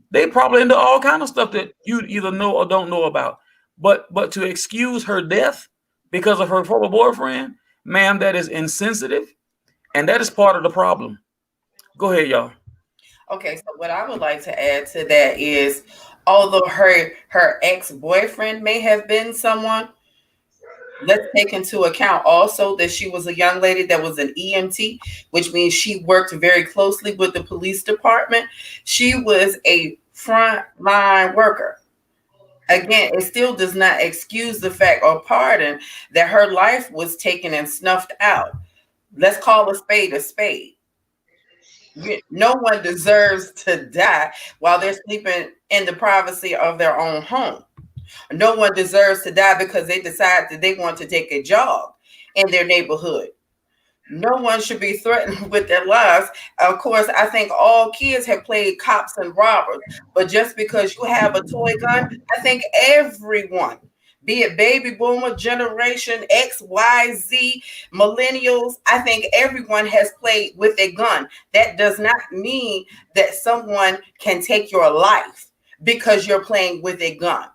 They probably into all kind of stuff that you either know or don't know about. But to excuse her death because of her former boyfriend, ma'am, that is insensitive, and that is part of the problem. Go ahead, y'all. Okay, so what I would like to add to that is, although her ex-boyfriend may have been someone, let's take into account also that she was a young lady that was an EMT, which means she worked very closely with the police department. She was a frontline worker. Again, it still does not excuse the fact or pardon that her life was taken and snuffed out. Let's call a spade a spade. No one deserves to die while they're sleeping in the privacy of their own home. No one deserves to die because they decide that they want to take a jog in their neighborhood. No one should be threatened with their lives. Of course, I think all kids have played cops and robbers, but just because you have a toy gun, I think everyone, be it baby boomer, generation X, Y, Z, millennials, I think everyone has played with a gun. That does not mean that someone can take your life because you're playing with a gun.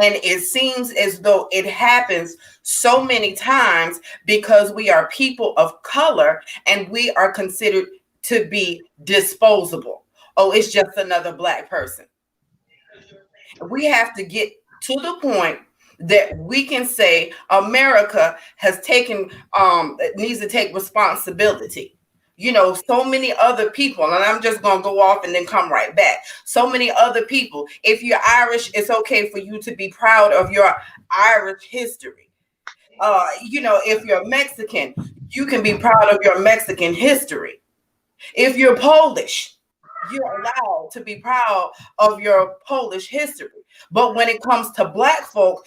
And it seems as though it happens so many times because we are people of color and we are considered to be disposable. Oh, it's just another black person. We have to get to the point that we can say America has taken needs to take responsibility. You know, so many other people, and I'm just going to go off and then come right back. So many other people. If you're Irish, it's okay for you to be proud of your Irish history. You know, if you're Mexican, you can be proud of your Mexican history. If you're Polish, you're allowed to be proud of your Polish history. But when it comes to black folk,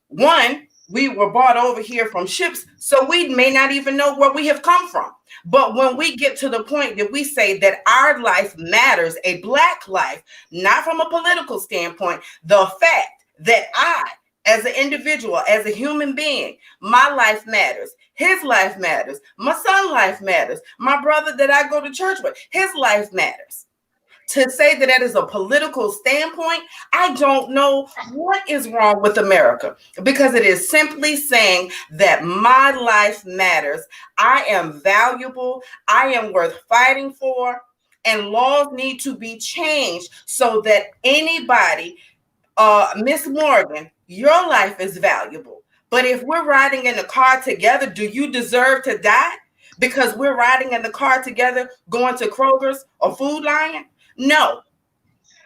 one, we were brought over here from ships, so we may not even know where we have come from. But when we get to the point that we say that our life matters, a black life, not from a political standpoint, the fact that I, as an individual, as a human being, my life matters. His life matters. My son's life matters. My brother that I go to church with, his life matters. To say that is a political standpoint, I don't know what is wrong with America, because it is simply saying that my life matters. I am valuable. I am worth fighting for, and laws need to be changed so that anybody, Miss Morgan, your life is valuable. But if we're riding in the car together, do you deserve to die because we're riding in the car together going to Kroger's or Food Lion? No.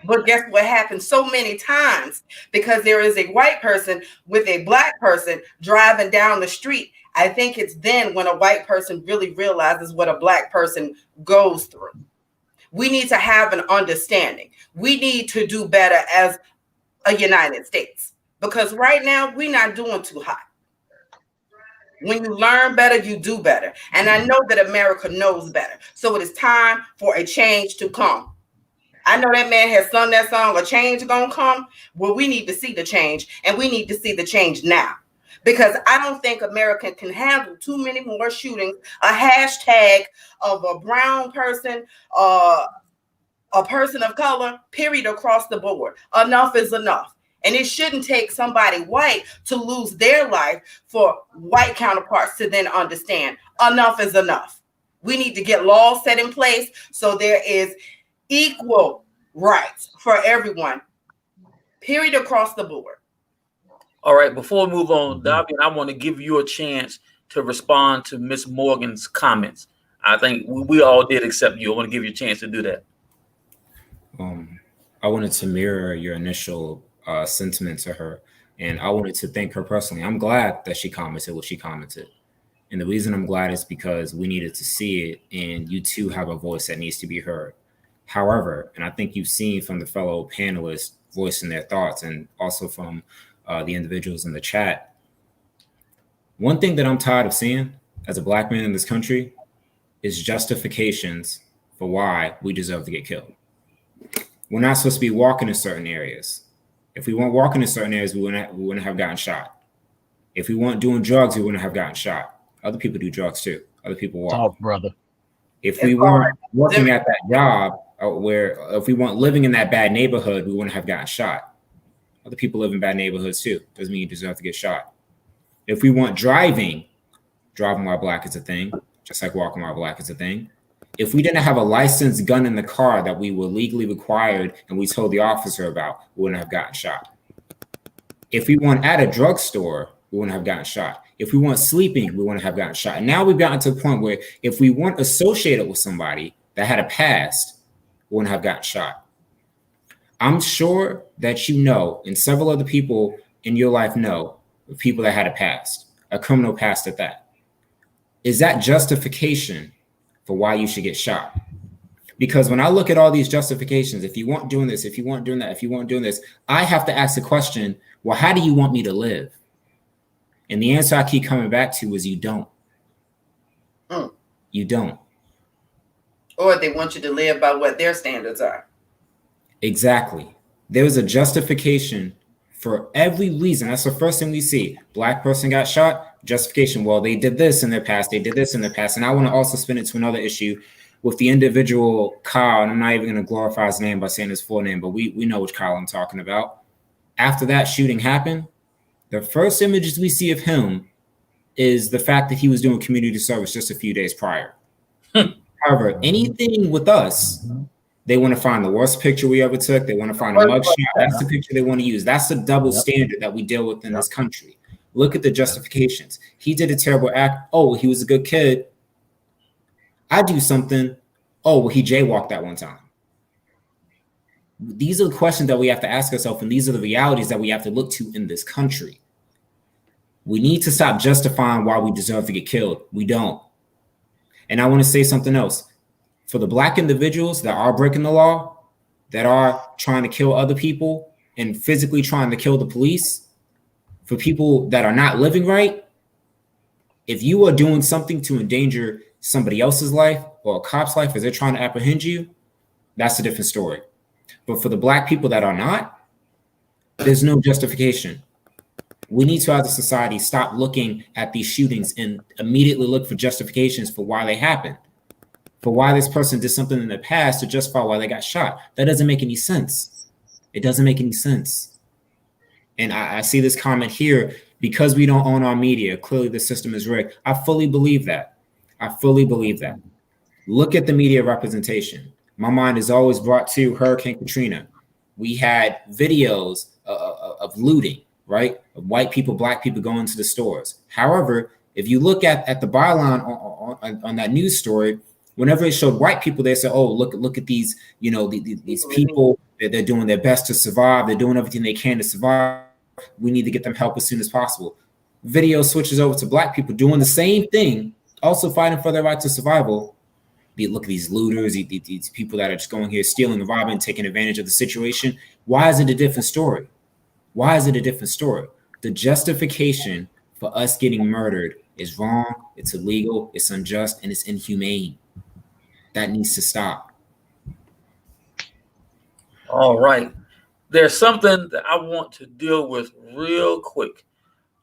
But guess what happens so many times? Because there is a white person with a black person driving down the street. I think it's then when a white person really realizes what a black person goes through. We need to have an understanding. We need to do better as a United States, because right now we're not doing too hot. When you learn better, you do better. And I know that America knows better. So it is time for a change to come. I know that man has sung that song, "A Change Gonna Come." Well, we need to see the change, and we need to see the change now. Because I don't think America can handle too many more shootings, a hashtag of a brown person, a person of color, period, across the board. Enough is enough. And it shouldn't take somebody white to lose their life for white counterparts to then understand enough is enough. We need to get laws set in place so there is equal rights for everyone, period, across the board. All right, before we move on, Davian, I want to give you a chance to respond to Miss Morgan's comments. I think we all did except you. I want to give you a chance to do that. I wanted to mirror your initial sentiment to her, and I wanted to thank her personally. I'm glad that she commented what she commented. And the reason I'm glad is because we needed to see it, and you too have a voice that needs to be heard. However, and I think you've seen from the fellow panelists voicing their thoughts, and also from the individuals in the chat, one thing that I'm tired of seeing as a black man in this country is justifications for why we deserve to get killed. We're not supposed to be walking in certain areas. If we weren't walking in certain areas, we wouldn't have gotten shot. If we weren't doing drugs, we wouldn't have gotten shot. Other people do drugs too. Other people walk. Talk, brother. If we weren't working at that job, if we weren't living in that bad neighborhood, we wouldn't have gotten shot. Other people live in bad neighborhoods too. Doesn't mean you deserve to get shot. If we weren't driving while black is a thing, just like walking while black is a thing. If we didn't have a licensed gun in the car that we were legally required and we told the officer about, we wouldn't have gotten shot. If we weren't at a drugstore, we wouldn't have gotten shot. If we weren't sleeping, we wouldn't have gotten shot. And now we've gotten to the point where if we weren't associated with somebody that had a past, we wouldn't have gotten shot. I'm sure that you know, and several other people in your life know, people that had a past, a criminal past at that. Is that justification for why you should get shot? Because when I look at all these justifications, if you weren't doing this, if you weren't doing that, if you weren't doing this, I have to ask the question, well, how do you want me to live? And the answer I keep coming back to is you don't. Mm. You don't. Or they want you to live by what their standards are. Exactly. There's a justification for every reason. That's the first thing we see. Black person got shot, justification. Well, they did this in their past. They did this in their past. And I want to also spin it to another issue with the individual Kyle. And I'm not even going to glorify his name by saying his full name, but we know which Kyle I'm talking about. After that shooting happened, the first images we see of him is the fact that he was doing community service just a few days prior. However, anything with us, they want to find the worst picture we ever took. They want to find a mugshot. That's the picture they want to use. That's the double standard that we deal with in this country. Look at the justifications. He did a terrible act. Oh, he was a good kid. I do something. Oh, well, he jaywalked that one time. These are the questions that we have to ask ourselves, and these are the realities that we have to look to in this country. We need to stop justifying why we deserve to get killed. We don't. And I want to say something else. For the Black individuals that are breaking the law, that are trying to kill other people and physically trying to kill the police, for people that are not living right, if you are doing something to endanger somebody else's life or a cop's life as they're trying to apprehend you, that's a different story. But for the Black people that are not, there's no justification. We need to, as a society, stop looking at these shootings and immediately look for justifications for why they happened, for why this person did something in the past to justify why they got shot. That doesn't make any sense. It doesn't make any sense. And I see this comment here, because we don't own our media, clearly the system is rigged. I fully believe that. I fully believe that. Look at the media representation. My mind is always brought to Hurricane Katrina. We had videos of looting, right? Of white people, Black people going to the stores. However, if you look at the byline on that news story, whenever it showed white people, they said, "Oh, look at these, these people. They're doing their best to survive. They're doing everything they can to survive. We need to get them help as soon as possible." Video switches over to Black people doing the same thing, also fighting for their right to survival. Look at these looters, these people that are just going here, stealing, robbing, taking advantage of the situation. Why is it a different story? Why is it a different story? The justification for us getting murdered is wrong, it's illegal, it's unjust, and it's inhumane. That needs to stop. All right. There's something that I want to deal with real quick.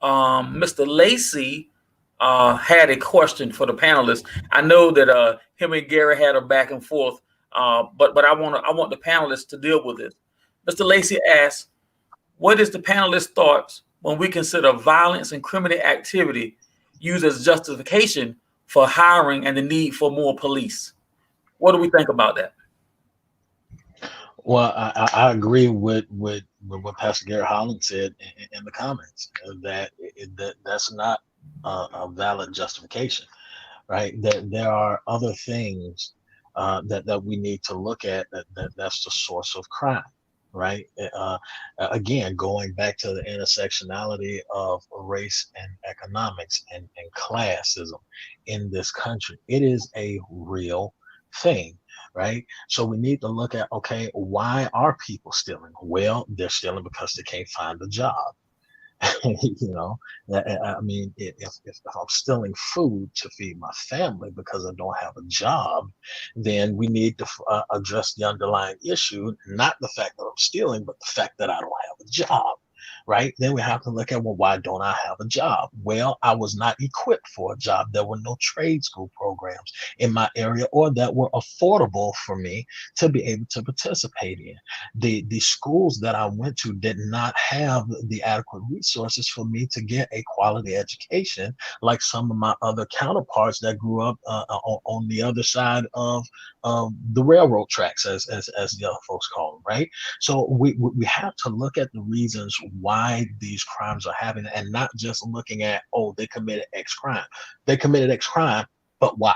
Mr. Lacey had a question for the panelists. I know that him and Gary had a back and forth, but I want the panelists to deal with it. Mr. Lacey asks, "What is the panelists' thoughts when we consider violence and criminal activity used as justification for hiring and the need for more police?" What do we think about that? Well, I agree with what Pastor Gary Holland said in the comments, that that's not a valid justification, right? That there are other things that we need to look at, that's the source of crime, right? Again, going back to the intersectionality of race and economics and classism in this country, it is a real thing, right? So we need to look at, okay, why are people stealing? Well, they're stealing because they can't find a job. I mean, if I'm stealing food to feed my family because I don't have a job, then we need to address the underlying issue, not the fact that I'm stealing, but the fact that I don't have a job. Right? Then we have to look at, well, why don't I have a job? Well, I was not equipped for a job. There were no trade school programs in my area or that were affordable for me to be able to participate in. The schools that I went to did not have the adequate resources for me to get a quality education like some of my other counterparts that grew up on the other side of the railroad tracks, as the other folks call them, right? So we have to look at the reasons why these crimes are happening, and not just looking at, oh, they committed X crime. They committed X crime, but why?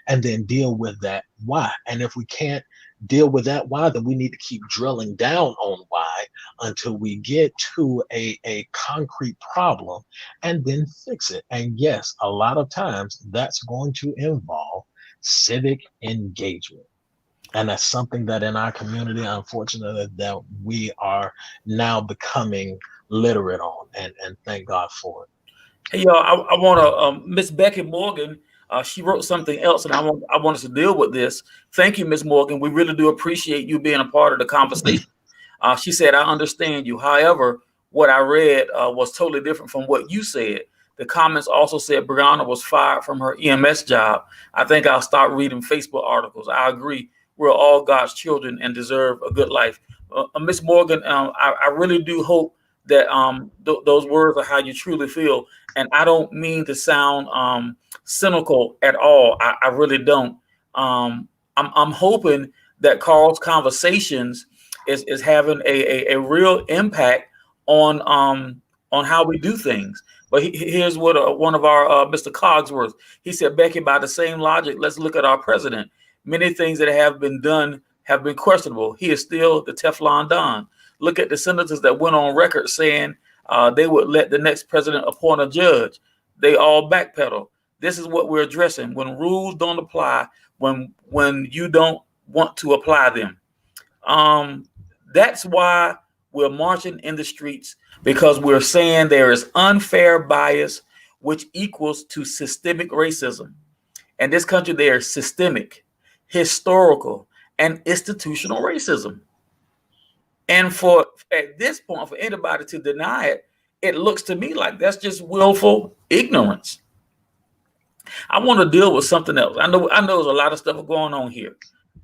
And then deal with that why. And if we can't deal with that why, then we need to keep drilling down on why until we get to a concrete problem and then fix it. And yes, a lot of times that's going to involve civic engagement. And that's something that in our community, unfortunately, that we are now becoming literate on, and thank God for it. Hey, y'all, I want to, Miss Becky Morgan She wrote something else, and I want us to deal with this. Thank you, Ms. Morgan. We really do appreciate you being a part of the conversation. She said, I understand you. However, what I read was totally different from what you said. The comments also said Breonna was fired from her EMS job. I think I'll start reading Facebook articles. I agree. We're all God's children and deserve a good life. Ms. Morgan, I really do hope that those words are how you truly feel. And I don't mean to sound cynical at all. I really don't. I'm hoping that Carl's Conversations is having a real impact on how we do things. But here's what one of our Mr. Cogsworth, he said, Becky, by the same logic, let's look at our president. Many things that have been done have been questionable. He is still the Teflon Don. Look at the senators that went on record saying they would let the next president appoint a judge. They all backpedal. This is what we're addressing. When rules don't apply, when you don't want to apply them. That's why we're marching in the streets, because we're saying there is unfair bias, which equals to systemic racism. In this country, there is systemic, historical, and institutional racism. And at this point, for anybody to deny it, it looks to me like that's just willful ignorance. I want to deal with something else. I know there's a lot of stuff going on here,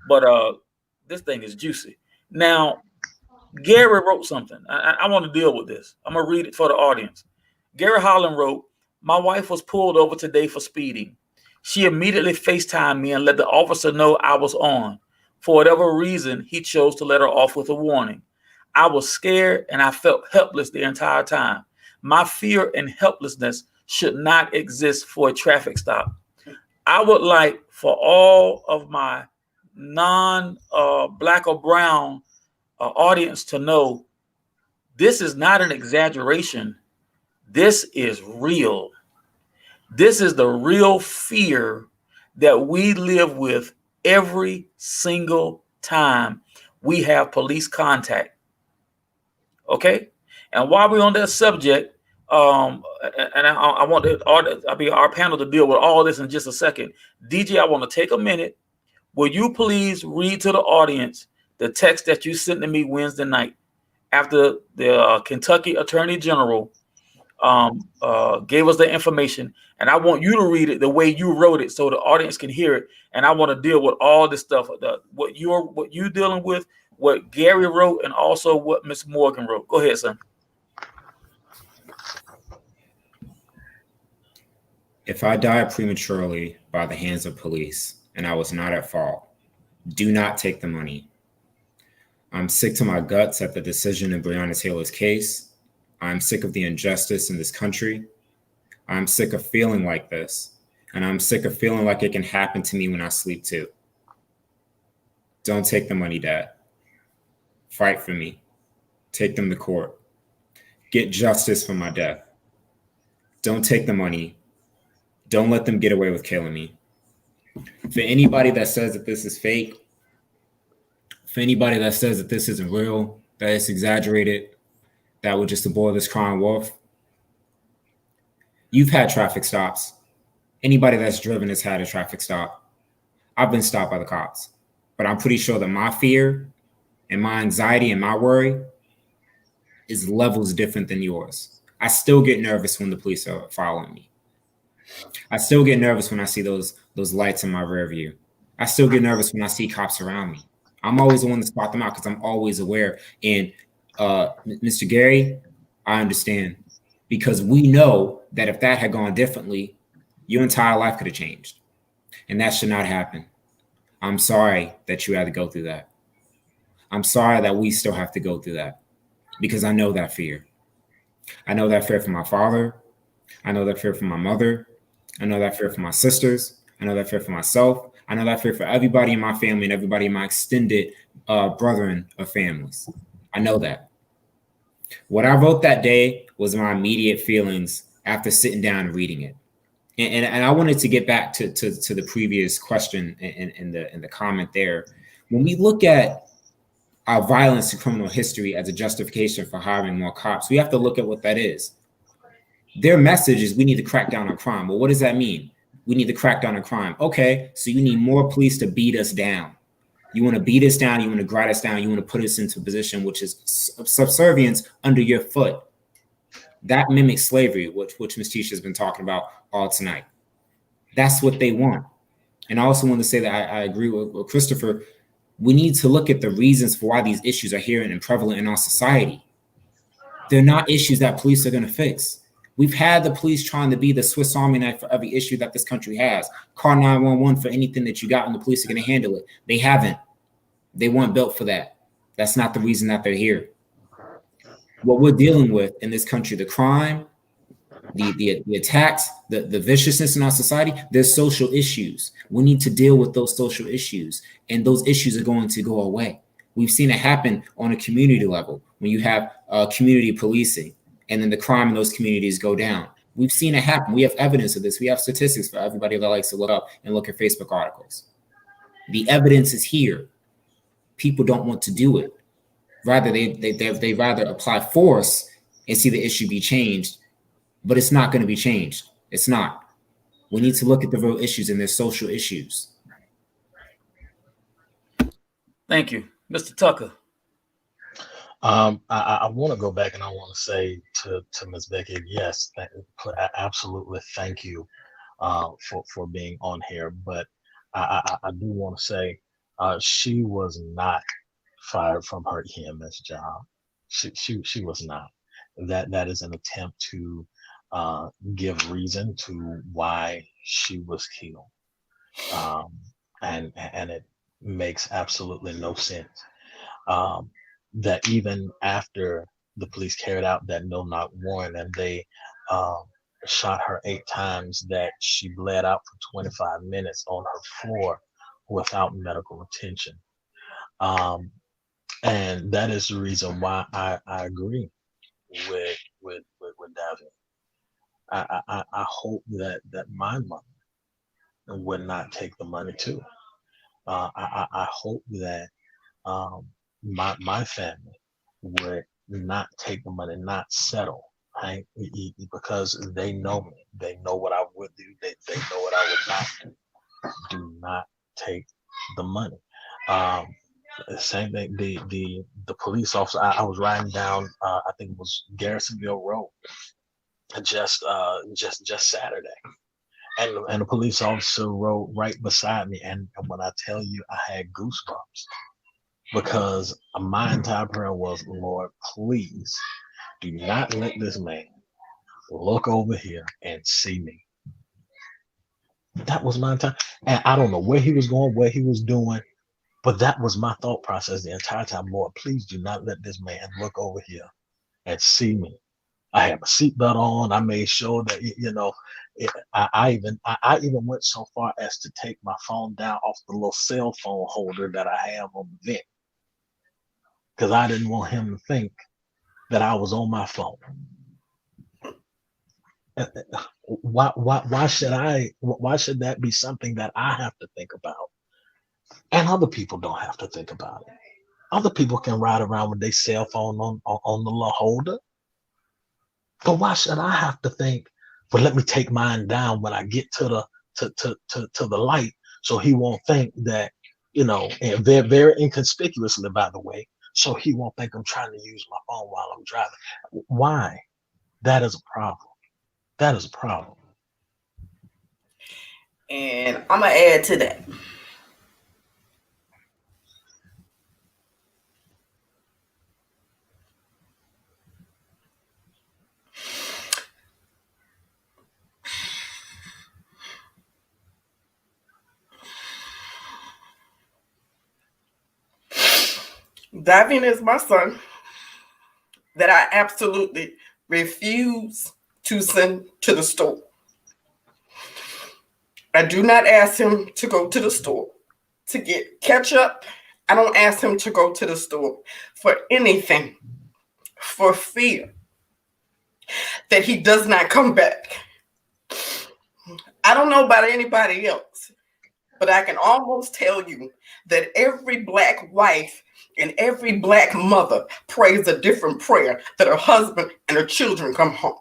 but this thing is juicy. Now, Gary wrote something. I want to deal with this. I'm going to read it for the audience. Gary Holland wrote, my wife was pulled over today for speeding. She immediately FaceTimed me and let the officer know I was on. For whatever reason, he chose to let her off with a warning. I was scared and I felt helpless the entire time. My fear and helplessness should not exist for a traffic stop. I would like for all of my non-black or brown audience to know this is not an exaggeration. This is real. This is the real fear that we live with every single time we have police contact. Okay? And while we're on that subject, and I want our panel to deal with all this in just a second. DJ, I want to take a minute. Will you please read to the audience the text that you sent to me Wednesday night after the Kentucky Attorney General gave us the information, and I want you to read it the way you wrote it so the audience can hear it. And I want to deal with all this stuff, what you're dealing with, what Gary wrote, and also what Ms. Morgan wrote. Go ahead, son. If I die prematurely by the hands of police and I was not at fault, do not take the money. I'm sick to my guts at the decision in Breonna Taylor's case. I'm sick of the injustice in this country. I'm sick of feeling like this. And I'm sick of feeling like it can happen to me when I sleep too. Don't take the money, Dad. Fight for me. Take them to court. Get justice for my death. Don't take the money. Don't let them get away with killing me. For anybody that says that this is fake, for anybody that says that this isn't real, that it's exaggerated, that would just boil this crying wolf, you've had traffic stops. Anybody that's driven has had a traffic stop. I've been stopped by the cops, but I'm pretty sure that my fear and my anxiety and my worry is levels different than yours. I still get nervous when the police are following me. I still get nervous when I see those lights in my rear view. I still get nervous when I see cops around me. I'm always the one to spot them out because I'm always aware. And Mr. Gary, I understand, because we know that if that had gone differently, your entire life could have changed. And that should not happen. I'm sorry that you had to go through that. I'm sorry that we still have to go through that, because I know that fear. I know that fear for my father. I know that fear for my mother. I know that fear for my sisters. I know that fear for myself. I know that fear for everybody in my family and everybody in my extended brethren of families. I know that. What I wrote that day was my immediate feelings after sitting down and reading it. And I wanted to get back to the previous question in the comment there. When we look at our violence and criminal history as a justification for hiring more cops, we have to look at what that is. Their message is we need to crack down on crime. Well, what does that mean? We need to crack down on crime. Okay, so you need more police to beat us down. You want to beat us down. You want to grind us down. You want to put us into a position which is subservience under your foot. That mimics slavery, which Ms. Tisha has been talking about all tonight. That's what they want. And I also want to say that I agree with Christopher. We need to look at the reasons for why these issues are here and prevalent in our society. They're not issues that police are going to fix. We've had the police trying to be the Swiss Army knife for every issue that this country has. Call 911 for anything that you got, and the police are going to handle it. They haven't. They weren't built for that. That's not the reason that they're here. What we're dealing with in this country, the crime, the attacks, the viciousness in our society, there's social issues. We need to deal with those social issues, and those issues are going to go away. We've seen it happen on a community level when you have community policing, and then the crime in those communities go down. We've seen it happen. We have evidence of this. We have statistics for everybody that likes to look up and look at Facebook articles. The evidence is here. People don't want to do it. Rather, they rather apply force and see the issue be changed, but it's not going to be changed. It's not. We need to look at the real issues, and there's social issues. Thank you. Mr. Tucker. I want to go back and I want to say to Ms. Becky, yes, absolutely, thank you for being on here. But I do want to say she was not fired from her EMS job. She was not. That is an attempt to give reason to why she was killed, and it makes absolutely no sense. That even after the police carried out that no knock warrant and they shot her 8 times, that she bled out for 25 minutes on her floor without medical attention. And that is the reason why I agree with Davian. I hope that my mother would not take the money too. I hope that my family would not take the money, not settle, right? Because they know me. They know what I would do. They know what I would not do. Do not take the money. Same thing. The police officer. I was riding down. I think it was Garrisonville Road, just Saturday, and the police officer rode right beside me. And when I tell you, I had goosebumps. Because my entire prayer was, Lord, please do not let this man look over here and see me. That was my entire, and I don't know where he was going, what he was doing, but that was my thought process the entire time. Lord, please do not let this man look over here and see me. I have a seatbelt on. I made sure that, I even went so far as to take my phone down off the little cell phone holder that I have on the vent, because I didn't want him to think that I was on my phone. Why should that be something that I have to think about? And other people don't have to think about it. Other people can ride around with their cell phone on the little holder. But why should I have to think, well, let me take mine down when I get to the light, so he won't think that, and very, very inconspicuously, by the way, so he won't think I'm trying to use my phone while I'm driving. Why? That is a problem. That is a problem. And I'm going to add to that. Davian is my son that I absolutely refuse to send to the store. I do not ask him to go to the store to get ketchup. I don't ask him to go to the store for anything, for fear that he does not come back. I don't know about anybody else, but I can almost tell you that every Black wife and every Black mother prays a different prayer that her husband and her children come home.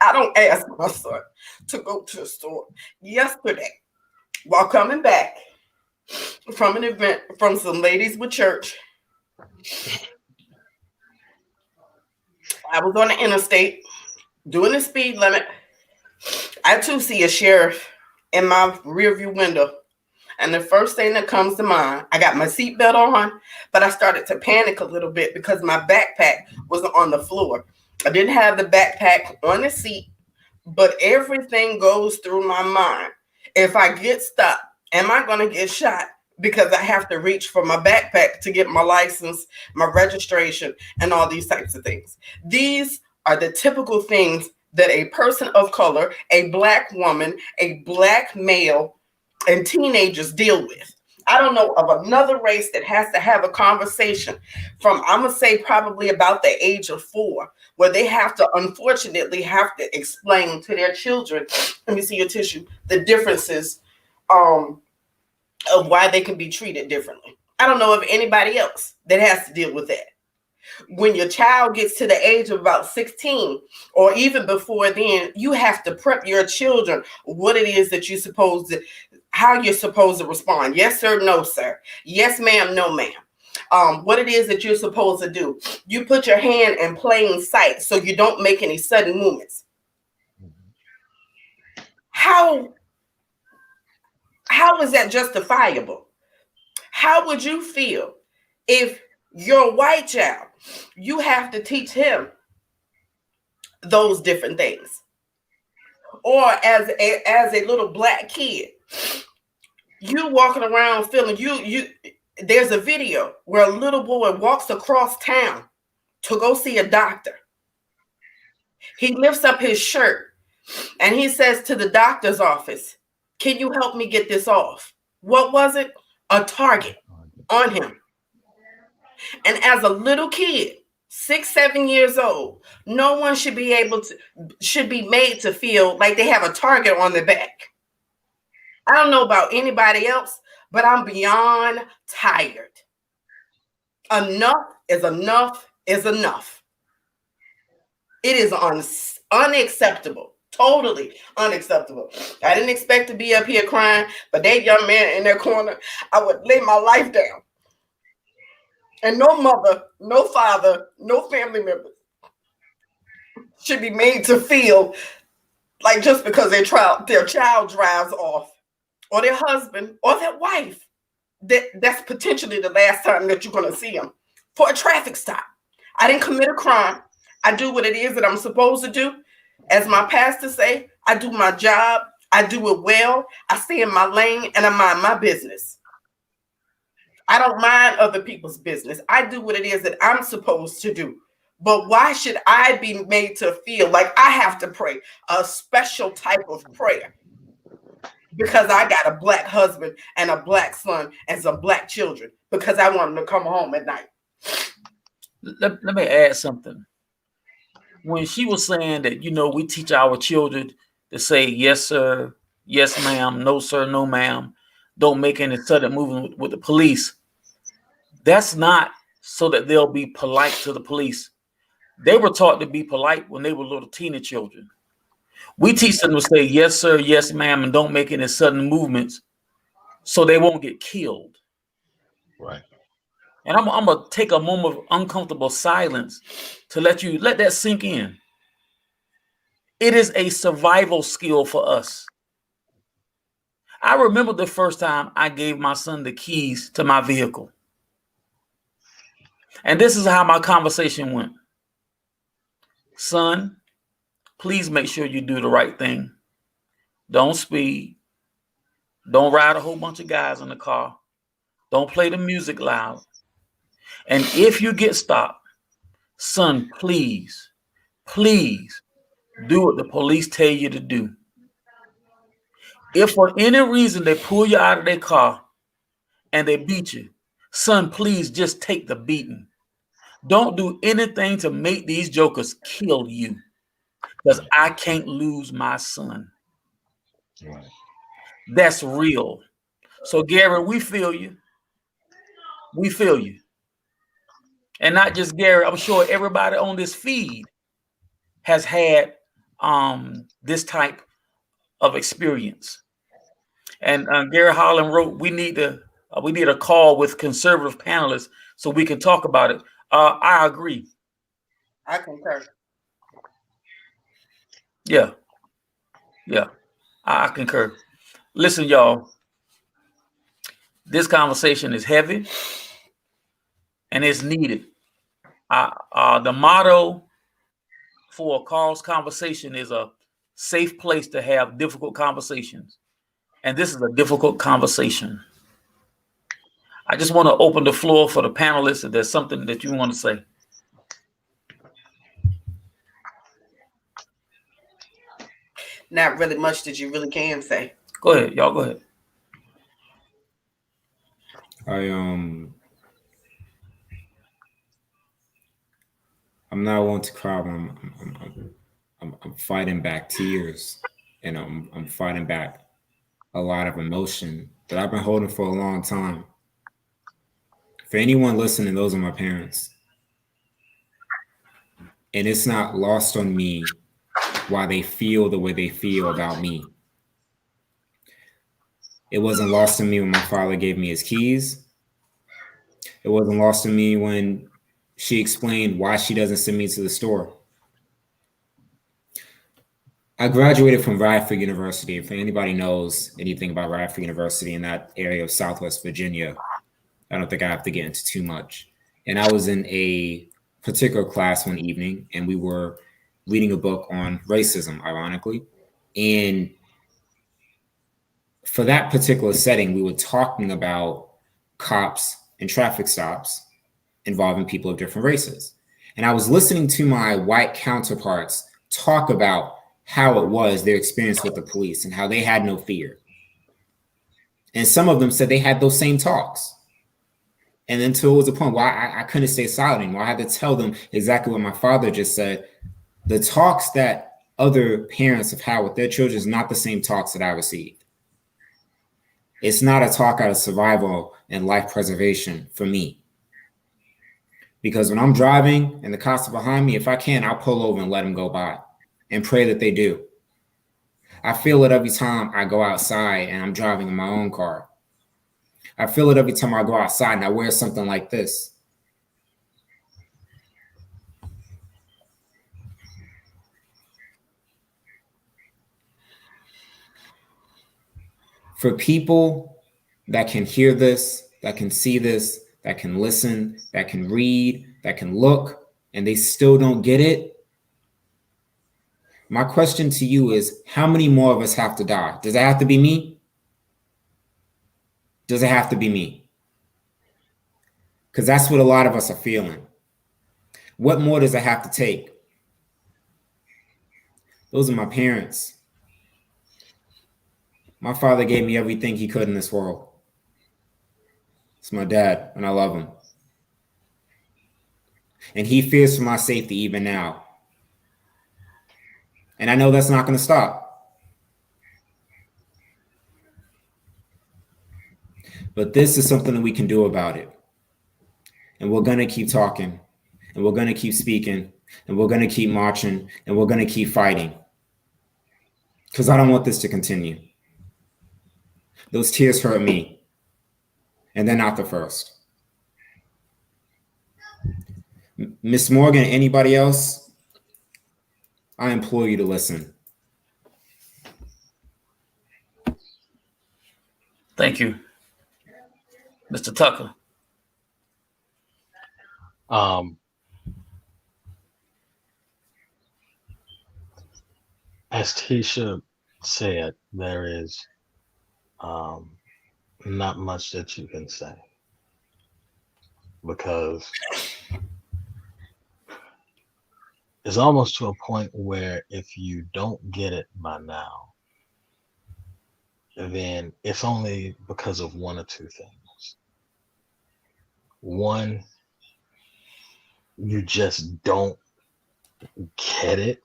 I don't ask my son to go to the store. Yesterday, while coming back from an event from some ladies with church, I was on the interstate doing the speed limit. I too see a sheriff in my rearview window. And the first thing that comes to mind, I got my seatbelt on, but I started to panic a little bit because my backpack was on the floor. I didn't have the backpack on the seat, but everything goes through my mind. If I get stopped, am I going to get shot? Because I have to reach for my backpack to get my license, my registration, and all these types of things. These are the typical things that a person of color, a Black woman, a Black male, and teenagers deal with. I don't know of another race that has to have a conversation from, I'm going to say probably about the age of 4, where they have to, unfortunately, have to explain to their children, let me see your tissue, the differences of why they can be treated differently. I don't know of anybody else that has to deal with that. When your child gets to the age of about 16 or even before then, you have to prep your children what it is that you're supposed to, how you're supposed to respond. Yes, sir. No, sir. Yes, ma'am. No, ma'am. What it is that you're supposed to do. You put your hand in plain sight so you don't make any sudden movements. How is that justifiable? How would you feel if your white child, you have to teach him those different things? Or as a little Black kid, you walking around feeling there's a video where a little boy walks across town to go see a doctor. He lifts up his shirt and he says to the doctor's office, "Can you help me get this off?" What was it? A target on him. And as a little kid, 6, 7 years old, no one should be made to feel like they have a target on their back. I don't know about anybody else, but I'm beyond tired. Enough is enough is enough. It is unacceptable. Totally unacceptable. I didn't expect to be up here crying, but that young man in that corner, I would lay my life down. And no mother, no father, no family member should be made to feel like just because their child drives off, or their husband, or their wife, that's potentially the last time that you're going to see them for a traffic stop. I didn't commit a crime. I do what it is that I'm supposed to do. As my pastor say, I do my job. I do it well. I stay in my lane and I mind my business. I don't mind other people's business. I do what it is that I'm supposed to do. But why should I be made to feel like I have to pray a special type of prayer because I got a Black husband and a Black son and some Black children because I want them to come home at night? Let me add something. When she was saying that, we teach our children to say, yes, sir, yes, ma'am, no, sir, no, ma'am, don't make any sudden movement with the police. That's not so that they'll be polite to the police. They were taught to be polite when they were little teeny children. We teach them to say, yes, sir, yes, ma'am, and don't make any sudden movements so they won't get killed. Right. And I'm going to take a moment of uncomfortable silence to let that sink in. It is a survival skill for us. I remember the first time I gave my son the keys to my vehicle. And this is how my conversation went. Son, please make sure you do the right thing. Don't speed. Don't ride a whole bunch of guys in the car. Don't play the music loud. And if you get stopped, son, please do what the police tell you to do. If for any reason they pull you out of their car and they beat you, son, please just take the beating. Don't do anything to make these jokers kill you, because I can't lose my son. Right. That's real. So, Gary, we feel you. We feel you. And not just Gary, I'm sure everybody on this feed has had this type of experience. And Gary Holland wrote, we need a call with conservative panelists so we can talk about it. I agree. I concur. Yeah, I concur. Listen, y'all, this conversation is heavy and it's needed. The motto for Carl's Conversation is a safe place to have difficult conversations. And this is a difficult conversation. I just want to open the floor for the panelists if there's something that you want to say. Not really much that you really can say. Go ahead, y'all. Go ahead. I'm not one to cry, but I'm fighting back tears, and I'm fighting back a lot of emotion that I've been holding for a long time. For anyone listening, those are my parents. And it's not lost on me why they feel the way they feel about me. It wasn't lost on me when my father gave me his keys. It wasn't lost on me when she explained why she doesn't send me to the store. I graduated from Radford University. If anybody knows anything about Radford University in that area of Southwest Virginia, I don't think I have to get into too much. And I was in a particular class one evening, and we were reading a book on racism, ironically. And for that particular setting, we were talking about cops and traffic stops involving people of different races. And I was listening to my white counterparts talk about how it was their experience with the police and how they had no fear. And some of them said they had those same talks. And until it was a point where I couldn't stay silent anymore. I had to tell them exactly what my father just said. The talks that other parents have had with their children is not the same talks that I received. It's not a talk out of survival and life preservation for me. Because when I'm driving and the cops are behind me, if I can, I'll pull over and let them go by and pray that they do. I feel it every time I go outside and I'm driving in my own car. I feel it every time I go outside and I wear something like this. For people that can hear this, that can see this, that can listen, that can read, that can look, and they still don't get it, my question to you is, how many more of us have to die? Does it have to be me? Does it have to be me? Because that's what a lot of us are feeling. What more does it have to take? Those are my parents. My father gave me everything he could in this world. It's my dad, and I love him. And he fears for my safety even now. And I know that's not going to stop. But this is something that we can do about it. And we're going to keep talking. And we're going to keep speaking. And we're going to keep marching. And we're going to keep fighting. Because I don't want this to continue. Those tears hurt me. And they're not the first. Miss Morgan, anybody else? I implore you to listen. Thank you. Mr. Tucker. As Tisha said, there is not much that you can say, because it's almost to a point where if you don't get it by now, then it's only because of one or two things. One, you just don't get it,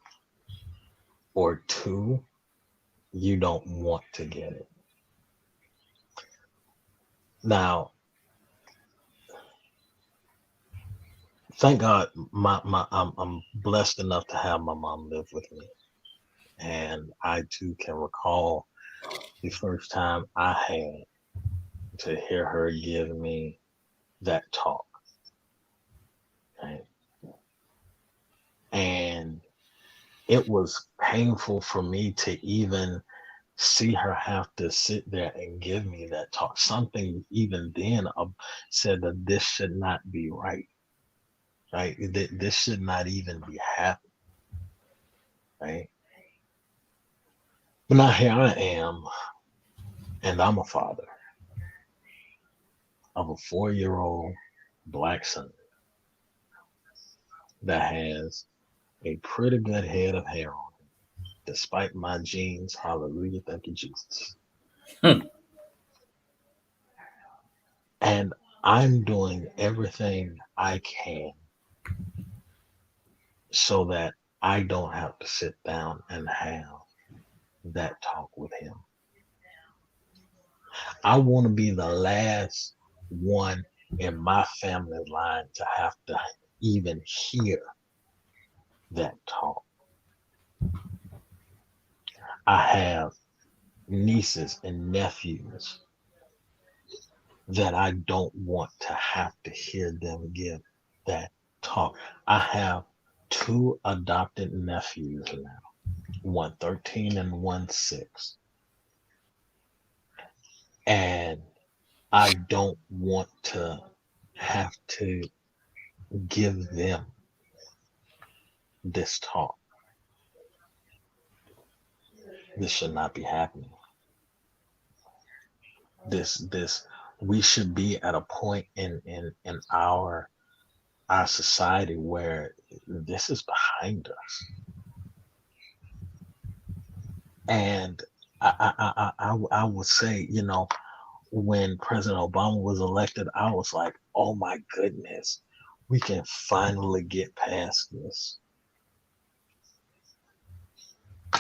or two, you don't want to get it. Now, thank God, I'm blessed enough to have my mom live with me. And I too can recall the first time I had to hear her give me that talk. Right? And it was painful for me to even see her have to sit there and give me that talk. Something even then said that this should not be right. Right? This should not even be happening. Right? But now here I am, and I'm a father of a 4-year-old black son that has a pretty good head of hair on him, despite my genes. Hallelujah. Thank you, Jesus. Hmm. And I'm doing everything I can so that I don't have to sit down and have that talk with him. I want to be the last one in my family line to have to even hear that talk. I have nieces and nephews that I don't want to have to hear them give that talk. I have 2 adopted nephews now, one 13 and one 6. And I don't want to have to give them this talk. This should not be happening. This we should be at a point in our society where this is behind us. And I would say, when President Obama was elected, I was like, oh my goodness, we can finally get past this.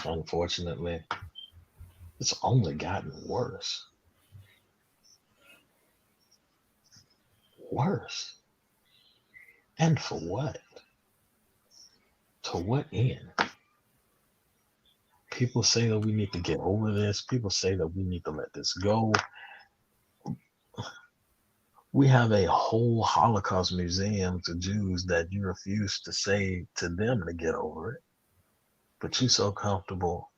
Unfortunately, it's only gotten worse. Worse. And for what? To what end? People say that we need to get over this. People say that we need to let this go. We have a whole Holocaust museum to Jews that you refuse to say to them to get over it. But you're so comfortable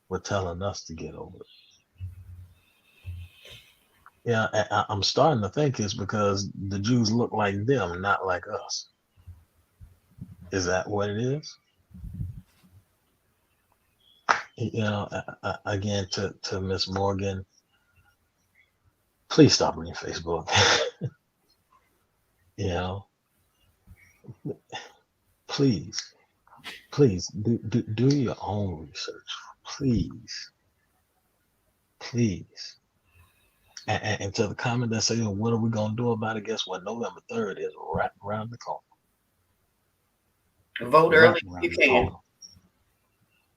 with telling us to get over it. Yeah, I'm starting to think it's because the Jews look like them, not like us. Is that what it is? Again, to Miss Morgan, please stop reading Facebook. Please do your own research. Please. And to the comment that say, what are we going to do about it? Guess what? November 3rd is right around the corner. Vote early if you can.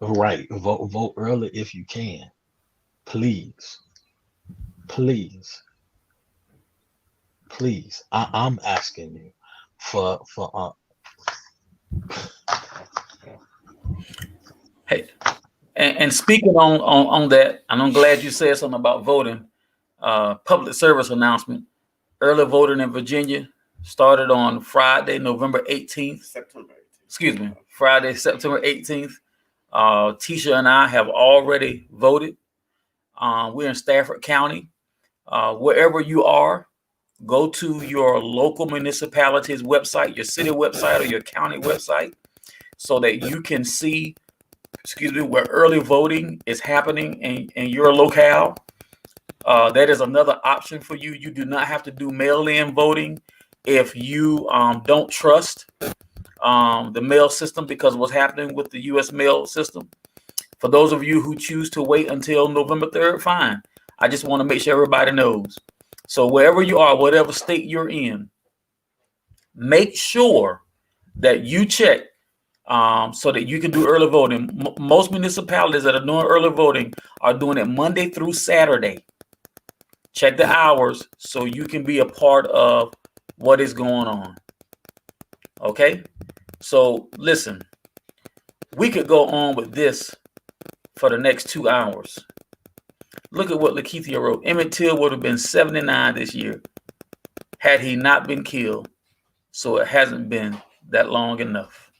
Right. Vote early if you can. Please. I'm asking you for Hey, and speaking on that, and I'm glad you said something about voting. Public service announcement: early voting in Virginia started on Friday, November 18th. September 18th. Excuse me, Friday, September 18th. Tisha and I have already voted. We're in Stafford County. Wherever you are, go to your local municipality's website, your city website, or your county website, so that you can see, where early voting is happening in your locale. That is another option for you. You do not have to do mail-in voting if you don't trust the mail system because of what's happening with the U.S. mail system. For those of you who choose to wait until November 3rd, fine. I just want to make sure everybody knows. So wherever you are, whatever state you're in, make sure that you check so that you can do early voting. Most municipalities that are doing early voting are doing it Monday through Saturday. Check the hours so you can be a part of what is going on. Okay? So listen, we could go on with this for the next 2 hours. Look at what Lakeithia wrote. Emmett Till would have been 79 this year had he not been killed. So it hasn't been that long enough.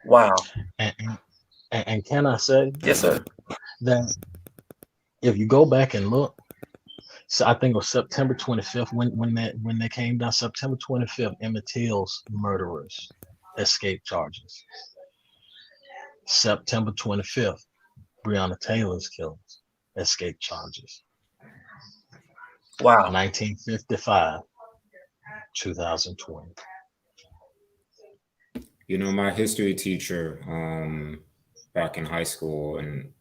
Wow. And can I say, Yes, sir. that if you go back and look, so I think it was September 25th when they came down. September 25th, Emmett Till's murderers escaped charges. September 25th, Breonna Taylor's killers escaped charges. Wow. 1955, 2020. You know, my history teacher back in high school, and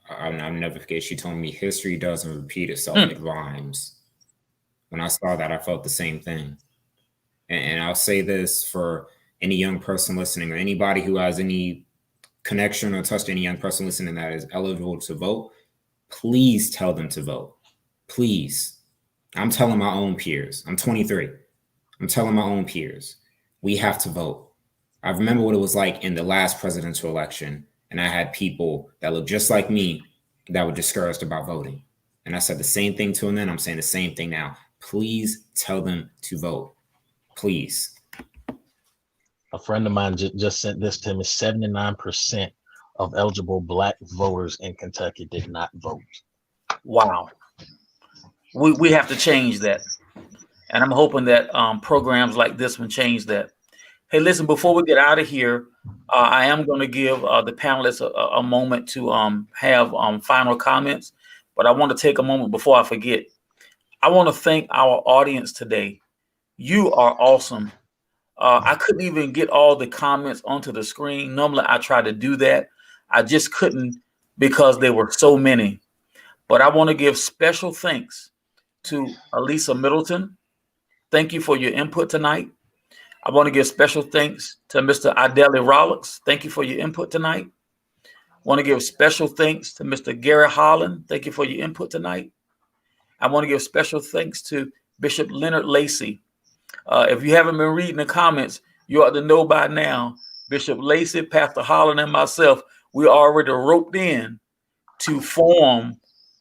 I'll never forget, she told me history doesn't repeat itself, it rhymes. When I saw that, I felt the same thing. And I'll say this for any young person listening, or anybody who has any connection or touch to any young person listening that is eligible to vote, please tell them to vote. Please. I'm telling my own peers. I'm 23. I'm telling my own peers, we have to vote. I remember what it was like in the last presidential election, and I had people that looked just like me that were discouraged about voting. And I said the same thing to them then. I'm saying the same thing now. Please tell them to vote. Please. A friend of mine just sent this to me. 79% of eligible Black voters in Kentucky did not vote. Wow. We have to change that. And I'm hoping that programs like this one change that. Hey, listen, before we get out of here, I am going to give the panelists a moment to have final comments. But I want to take a moment before I forget. I want to thank our audience today. You are awesome. I couldn't even get all the comments onto the screen. Normally, I try to do that. I just couldn't because there were so many. But I want to give special thanks to Elisa Middleton. Thank you for your input tonight. I want to give special thanks to Mr. Ideli Rollocks. Thank you for your input tonight. I want to give special thanks to Mr. Gary Holland. Thank you for your input tonight. I want to give special thanks to Bishop Leonard Lacey. If you haven't been reading the comments, you ought to know by now, Bishop Lacey, Pastor Holland, and myself, we already roped in to form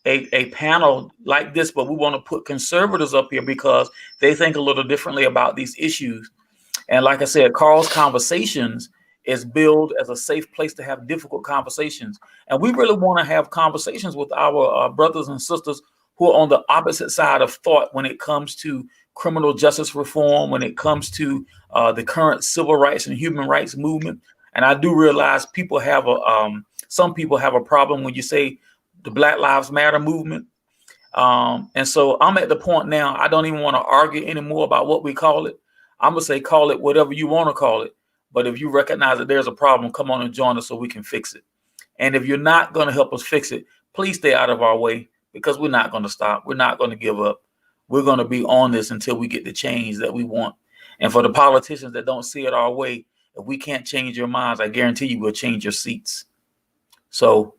a panel like this, but we want to put conservatives up here because they think a little differently about these issues. And like I said, Carlsconversations is billed as a safe place to have difficult conversations. And we really want to have conversations with our brothers and sisters who are on the opposite side of thought when it comes to criminal justice reform, when it comes to the current civil rights and human rights movement. And I do realize people have some people have a problem when you say the Black Lives Matter movement. And so I'm at the point now, I don't even want to argue anymore about what we call it. I'm going to say, call it whatever you want to call it. But if you recognize that there's a problem, come on and join us so we can fix it. And if you're not going to help us fix it, please stay out of our way because we're not going to stop. We're not going to give up. We're going to be on this until we get the change that we want. And for the politicians that don't see it our way, if we can't change your minds, I guarantee you we'll change your seats. So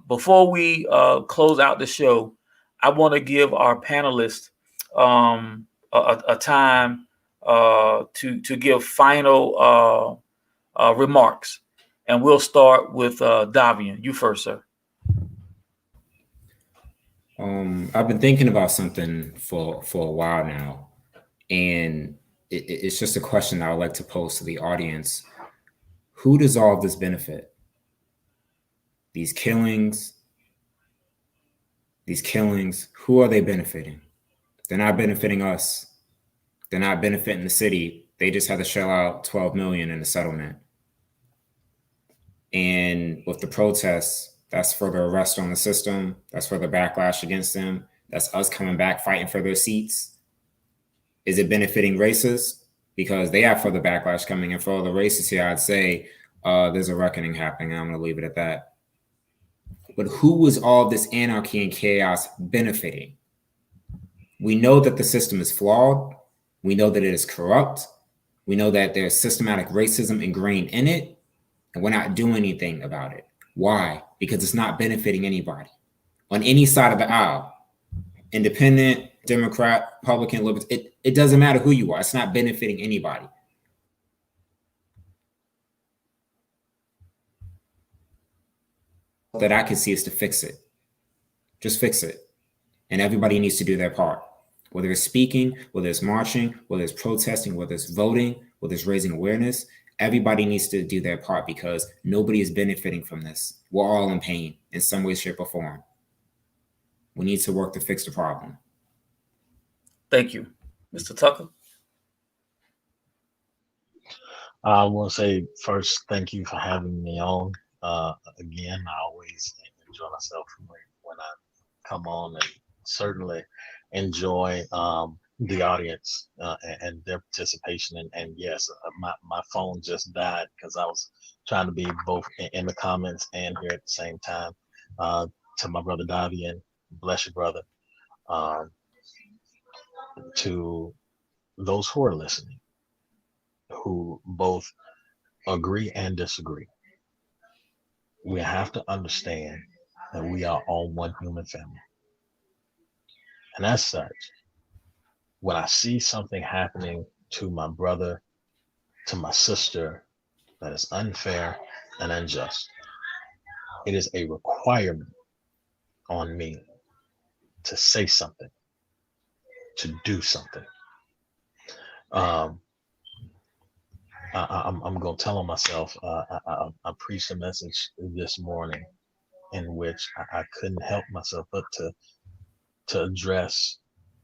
before we close out the show, I want to give our panelists a time to give final remarks. And we'll start with Davian. You first, sir. I've been thinking about something for a while now, and it's just a question I would like to pose to the audience. Who does all of this benefit? These killings, who are they benefiting? They're not benefiting us. They're not benefiting the city. They just had to shell out $12 million in a settlement. And with the protests, that's further arrest on the system. That's further backlash against them. That's us coming back fighting for their seats. Is it benefiting racists? Because they have further backlash coming. And for all the racists here, I'd say there's a reckoning happening. I'm going to leave it at that. But who was all this anarchy and chaos benefiting? We know that the system is flawed. We know that it is corrupt. We know that there's systematic racism ingrained in it, and we're not doing anything about it. Why? Because it's not benefiting anybody on any side of the aisle. Independent, Democrat, Republican, Libertarian, it doesn't matter who you are. It's not benefiting anybody. that I can see is to fix it. Just fix it. And everybody needs to do their part. Whether it's speaking, whether it's marching, whether it's protesting, whether it's voting, whether it's raising awareness, everybody needs to do their part because nobody is benefiting from this. We're all in pain in some way, shape, or form. We need to work to fix the problem. Thank you. Mr. Tucker? I want to say first, thank you for having me on. Again, I always enjoy myself when I come on, and certainly enjoy the audience and their participation. And yes, my phone just died because I was trying to be both in the comments and here at the same time. To my brother Davian, bless you, brother. To those who are listening, who both agree and disagree, we have to understand that we are all one human family. And as such, when I see something happening to my brother, to my sister, that is unfair and unjust, it is a requirement on me to say something, to do something. I'm going to tell on myself. I preached a message this morning in which I couldn't help myself but to address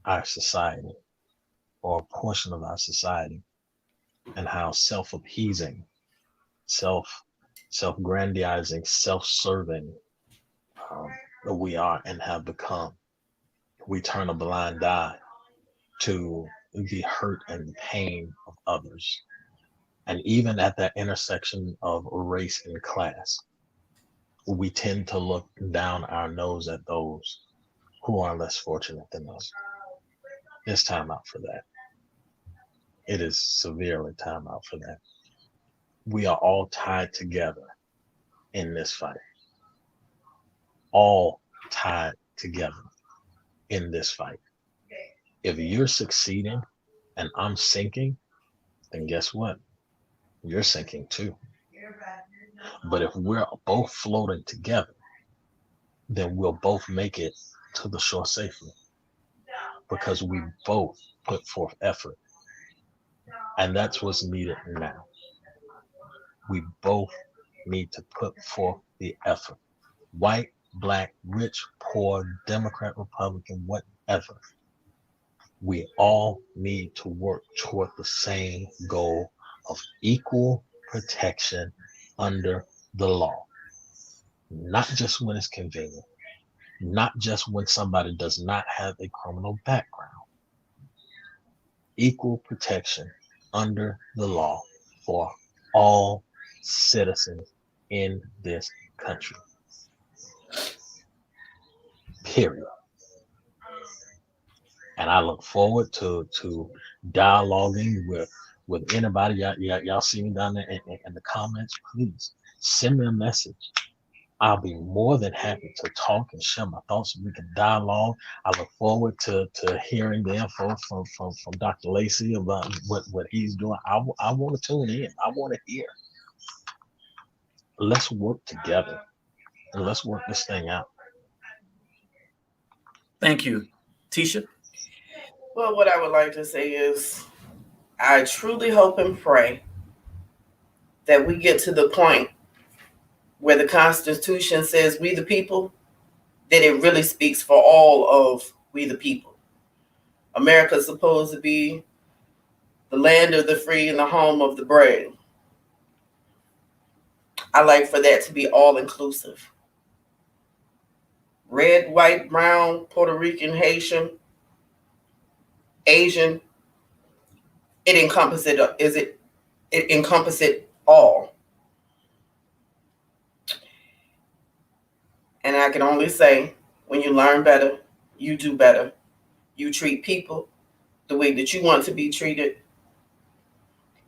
our society, or a portion of our society, and how self-appeasing, self-grandizing, self-serving we are and have become. We turn a blind eye to the hurt and pain of others. And even at that intersection of race and class, we tend to look down our nose at those who are less fortunate than us. It's time out for that. It is severely time out for that. We are all tied together in this fight. All tied together in this fight. If you're succeeding and I'm sinking, then guess what? You're sinking too. But if we're both floating together, then we'll both make it to the shore safely, because we both put forth effort. And that's what's needed now. We both need to put forth the effort. White, black, rich, poor, Democrat, Republican, whatever. We all need to work toward the same goal of equal protection under the law. Not just when it's convenient, not just when somebody does not have a criminal background. Equal protection under the law for all citizens in this country. Period. And I look forward to dialoguing with anybody. Y'all see me down there in the comments. Please send me a message. I'll be more than happy to talk and share my thoughts, and we can dialogue. I look forward to hearing the info from Dr. Lacey about what he's doing. I want to tune in. I want to hear. Let's work together and let's work this thing out. Thank you. Tisha? Well, what I would like to say is I truly hope and pray that we get to the point where the Constitution says we the people, that it really speaks for all of we the people. America is supposed to be the land of the free and the home of the brave. I like for that to be all inclusive. Red, white, brown, Puerto Rican, Haitian, Asian, it encompasses all. And I can only say, when you learn better, you do better. You treat people the way that you want to be treated.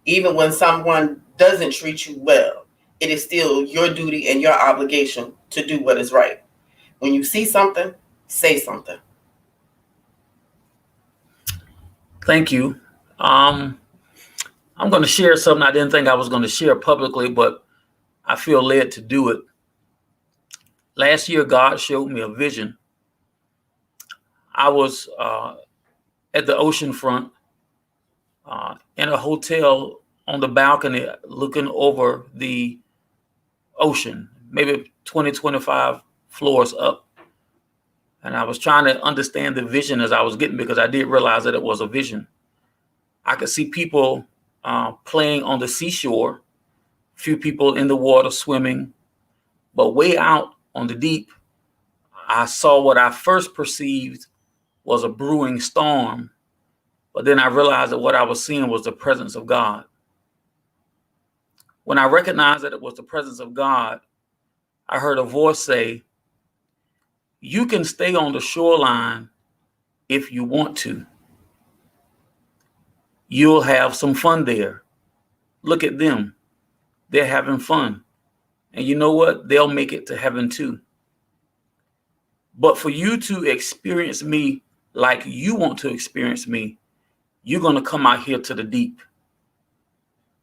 Even when someone doesn't treat you well, it is still your duty and your obligation to do what is right. When you see something, say something. Thank you. I'm going to share something I didn't think I was going to share publicly, but I feel led to do it. Last year, God showed me a vision. I was at the ocean front in a hotel on the balcony looking over the ocean, maybe 20, 25 floors up. And I was trying to understand the vision as I was getting, because I did realize that it was a vision. I could see people playing on the seashore, few people in the water swimming, but way out on the deep, I saw what I first perceived was a brewing storm. But then I realized that what I was seeing was the presence of God. When I recognized that it was the presence of God, I heard a voice say, "You can stay on the shoreline if you want to. You'll have some fun there. Look at them. They're having fun. And you know what? They'll make it to heaven too. But for you to experience me like you want to experience me, you're going to come out here to the deep,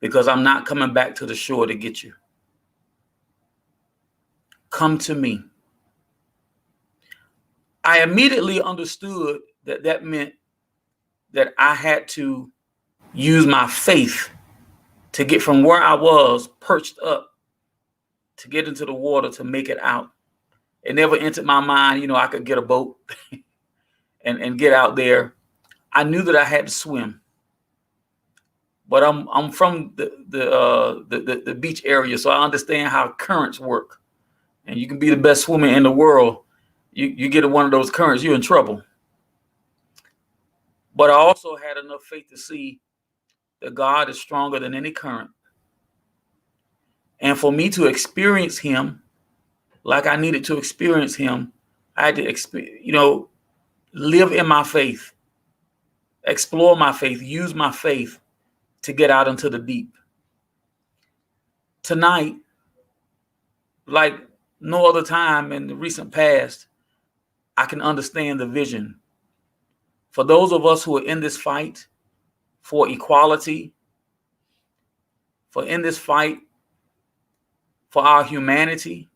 because I'm not coming back to the shore to get you. Come to me." I immediately understood that that meant that I had to use my faith to get from where I was perched up to get into the water to make it out. It never entered my mind, I could get a boat and get out there. I knew that I had to swim, but I'm from the beach area, so I understand how currents work. And you can be the best swimmer in the world. You get in one of those currents, you're in trouble. But I also had enough faith to see that God is stronger than any current. And for me to experience him like I needed to experience him, I had to, live in my faith, explore my faith, use my faith to get out into the deep. Tonight, like no other time in the recent past, I can understand the vision. For those of us who are in this fight for equality, for in this fight for our humanity,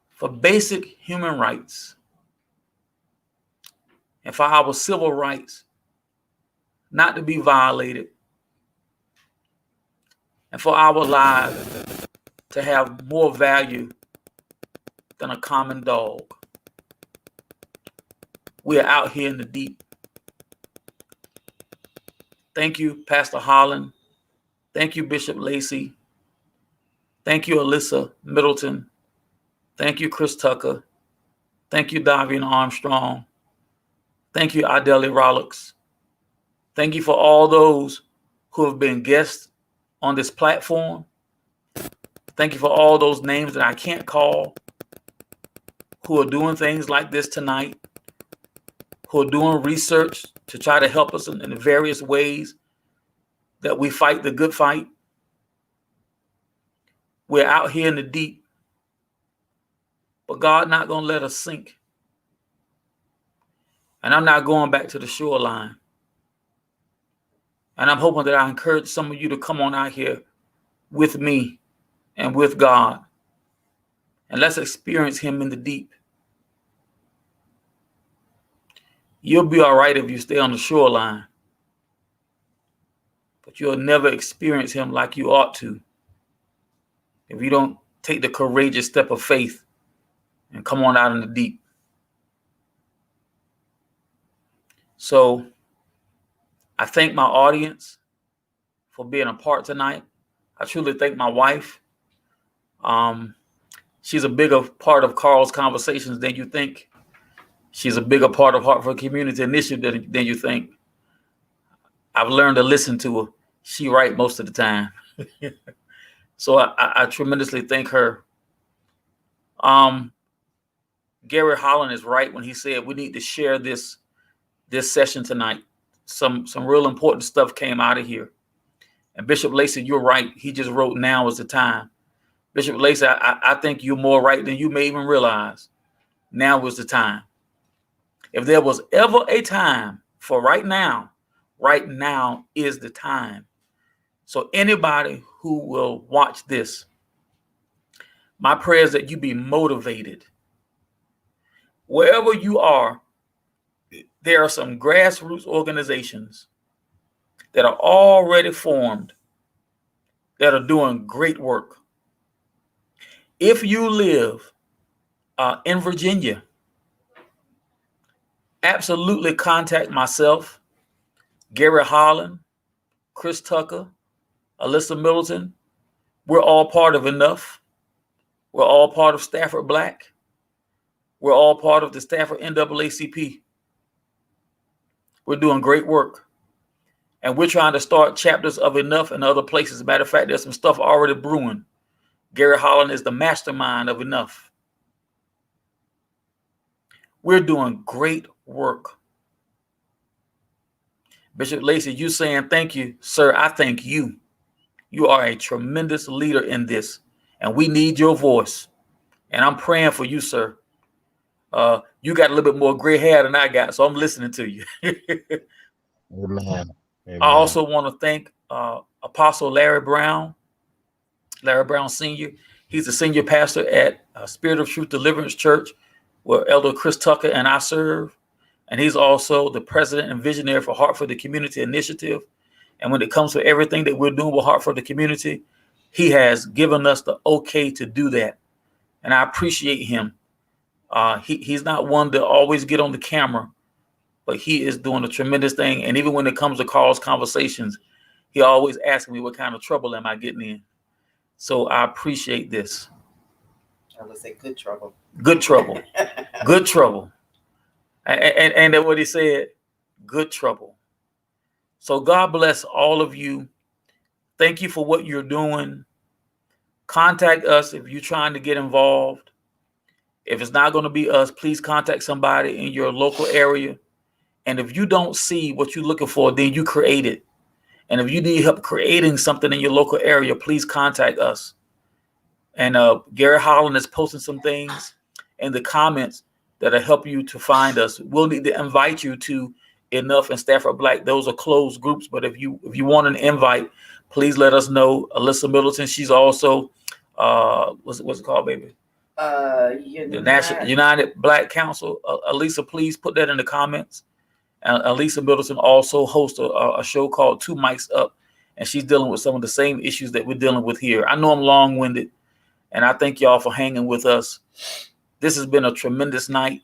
for basic human rights, and for our civil rights not to be violated, and for our lives to have more value than a common dog. We're out here in the deep. Thank you, Pastor Holland. Thank you, Bishop Lacey. Thank you, Alyssa Middleton. Thank you, Chris Tucker. Thank you, Davian Armstrong. Thank you, Adeli Rollocks. Thank you for all those who have been guests on this platform. Thank you for all those names that I can't call, who are doing things like this tonight, who are doing research to try to help us in the various ways that we fight the good fight. We're out here in the deep, but God not going to let us sink. And I'm not going back to the shoreline. And I'm hoping that I encourage some of you to come on out here with me and with God. And let's experience him in the deep. You'll be all right if you stay on the shoreline, but you'll never experience him like you ought to if you don't take the courageous step of faith and come on out in the deep. So I thank my audience for being a part tonight. I truly thank my wife. She's a bigger part of Carl's Conversations than you think. She's a bigger part of Hartford Community Initiative than you think. I've learned to listen to her. She right most of the time. So I tremendously thank her. Gary Holland is right when he said we need to share this session tonight. Some real important stuff came out of here. And Bishop Lacey, you're right. He just wrote, "Now is the time." Bishop Lacey, I think you're more right than you may even realize. Now is the time. If there was ever a time for right now is the time. So anybody who will watch this, My prayer is that you be motivated. Wherever you are, there are some grassroots organizations that are already formed that are doing great work. If you live in Virginia, absolutely contact myself, Gary Holland, Chris Tucker, Alyssa Middleton. We're all part of Enough. We're all part of Stafford Black. We're all part of the Stafford NAACP. We're doing great work. And we're trying to start chapters of Enough in other places. As a matter of fact, there's some stuff already brewing. Gary Holland is the mastermind of Enough. We're doing great work. Bishop Lacey, you saying thank you, sir. I thank you. You are a tremendous leader in this, and we need your voice. And I'm praying for you, sir. You got a little bit more gray hair than I got, so I'm listening to you. Amen. Amen. I also want to thank Apostle Larry Brown Sr. He's the senior pastor at Spirit of Truth Deliverance Church, where Elder Chris Tucker and I serve. And he's also the president and visionary for Heart for the Community Initiative. And when it comes to everything that we're doing with Heart for the Community, he has given us the okay to do that. And I appreciate him. He's not one to always get on the camera, but he is doing a tremendous thing. And even when it comes to Carl's Conversations, he always asks me what kind of trouble am I getting in. So I appreciate this. I would say good trouble. Good trouble. Good trouble. And that's what he said, good trouble. So God bless all of you. Thank you for what you're doing. Contact us if you're trying to get involved. If it's not going to be us, please contact somebody in your local area. And if you don't see what you're looking for, then you create it. And if you need help creating something in your local area, please contact us. And Gary Holland is posting some things in the comments that'll help you to find us. We'll need to invite you to Enough and Stafford Black. Those are closed groups, but if you want an invite, please let us know. Alyssa Middleton, she's also what's it called, baby? The National United Black Council. Alisa, please put that in the comments. And Alisa Middleton also hosts a show called Two Mics Up, and she's dealing with some of the same issues that we're dealing with here. I know I'm long-winded, and I thank y'all for hanging with us. This has been a tremendous night.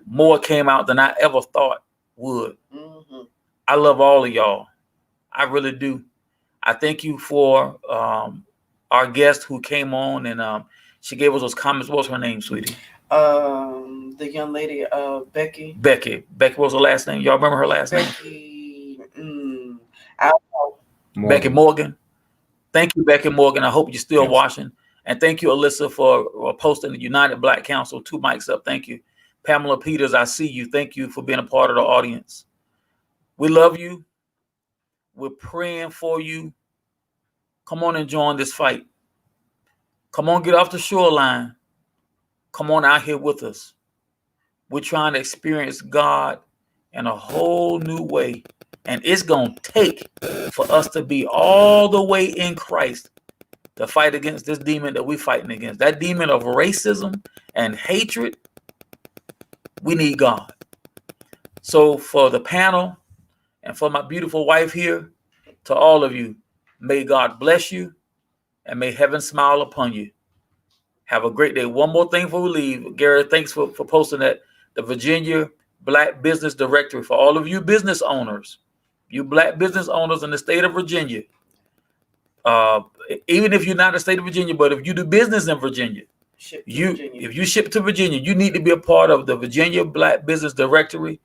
More came out than I ever thought would. Mm-hmm. I love all of y'all. I really do. I thank you for our guest who came on and she gave us those comments. What was her name, sweetie? The young lady, Becky. Becky. Becky, what was her last name? Y'all remember her last name? I don't know. Becky Morgan. Thank you, Becky Morgan. I hope you're still watching. And thank you, Alyssa, for posting the United Black Council, Two Mics Up. Thank you. Pamela Peters, I see you. Thank you for being a part of the audience. We love you. We're praying for you. Come on and join this fight. Come on, get off the shoreline. Come on out here with us. We're trying to experience God in a whole new way. And it's going to take for us to be all the way in Christ to fight against this demon that we're fighting against. That demon of racism and hatred, we need God. So for the panel and for my beautiful wife here, to all of you, may God bless you and may heaven smile upon you. Have a great day. One more thing before we leave. Gary, thanks for posting that. The Virginia Black Business Directory for all of you business owners, you Black business owners in the state of Virginia. Even if you're not in the state of Virginia, but if you do business in Virginia, if you ship to Virginia, you need to be a part of the Virginia Black Business Directory.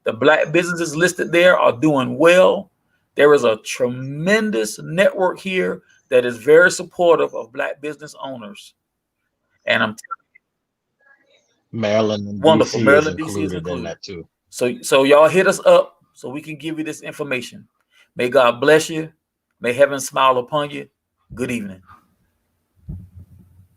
The Black businesses listed there are doing well. There is a tremendous network here that is very supportive of Black business owners. And I'm Maryland and wonderful. DC Maryland, is DC is included in included. that too. So y'all hit us up so we can give you this information. May God bless you. May heaven smile upon you. Good evening.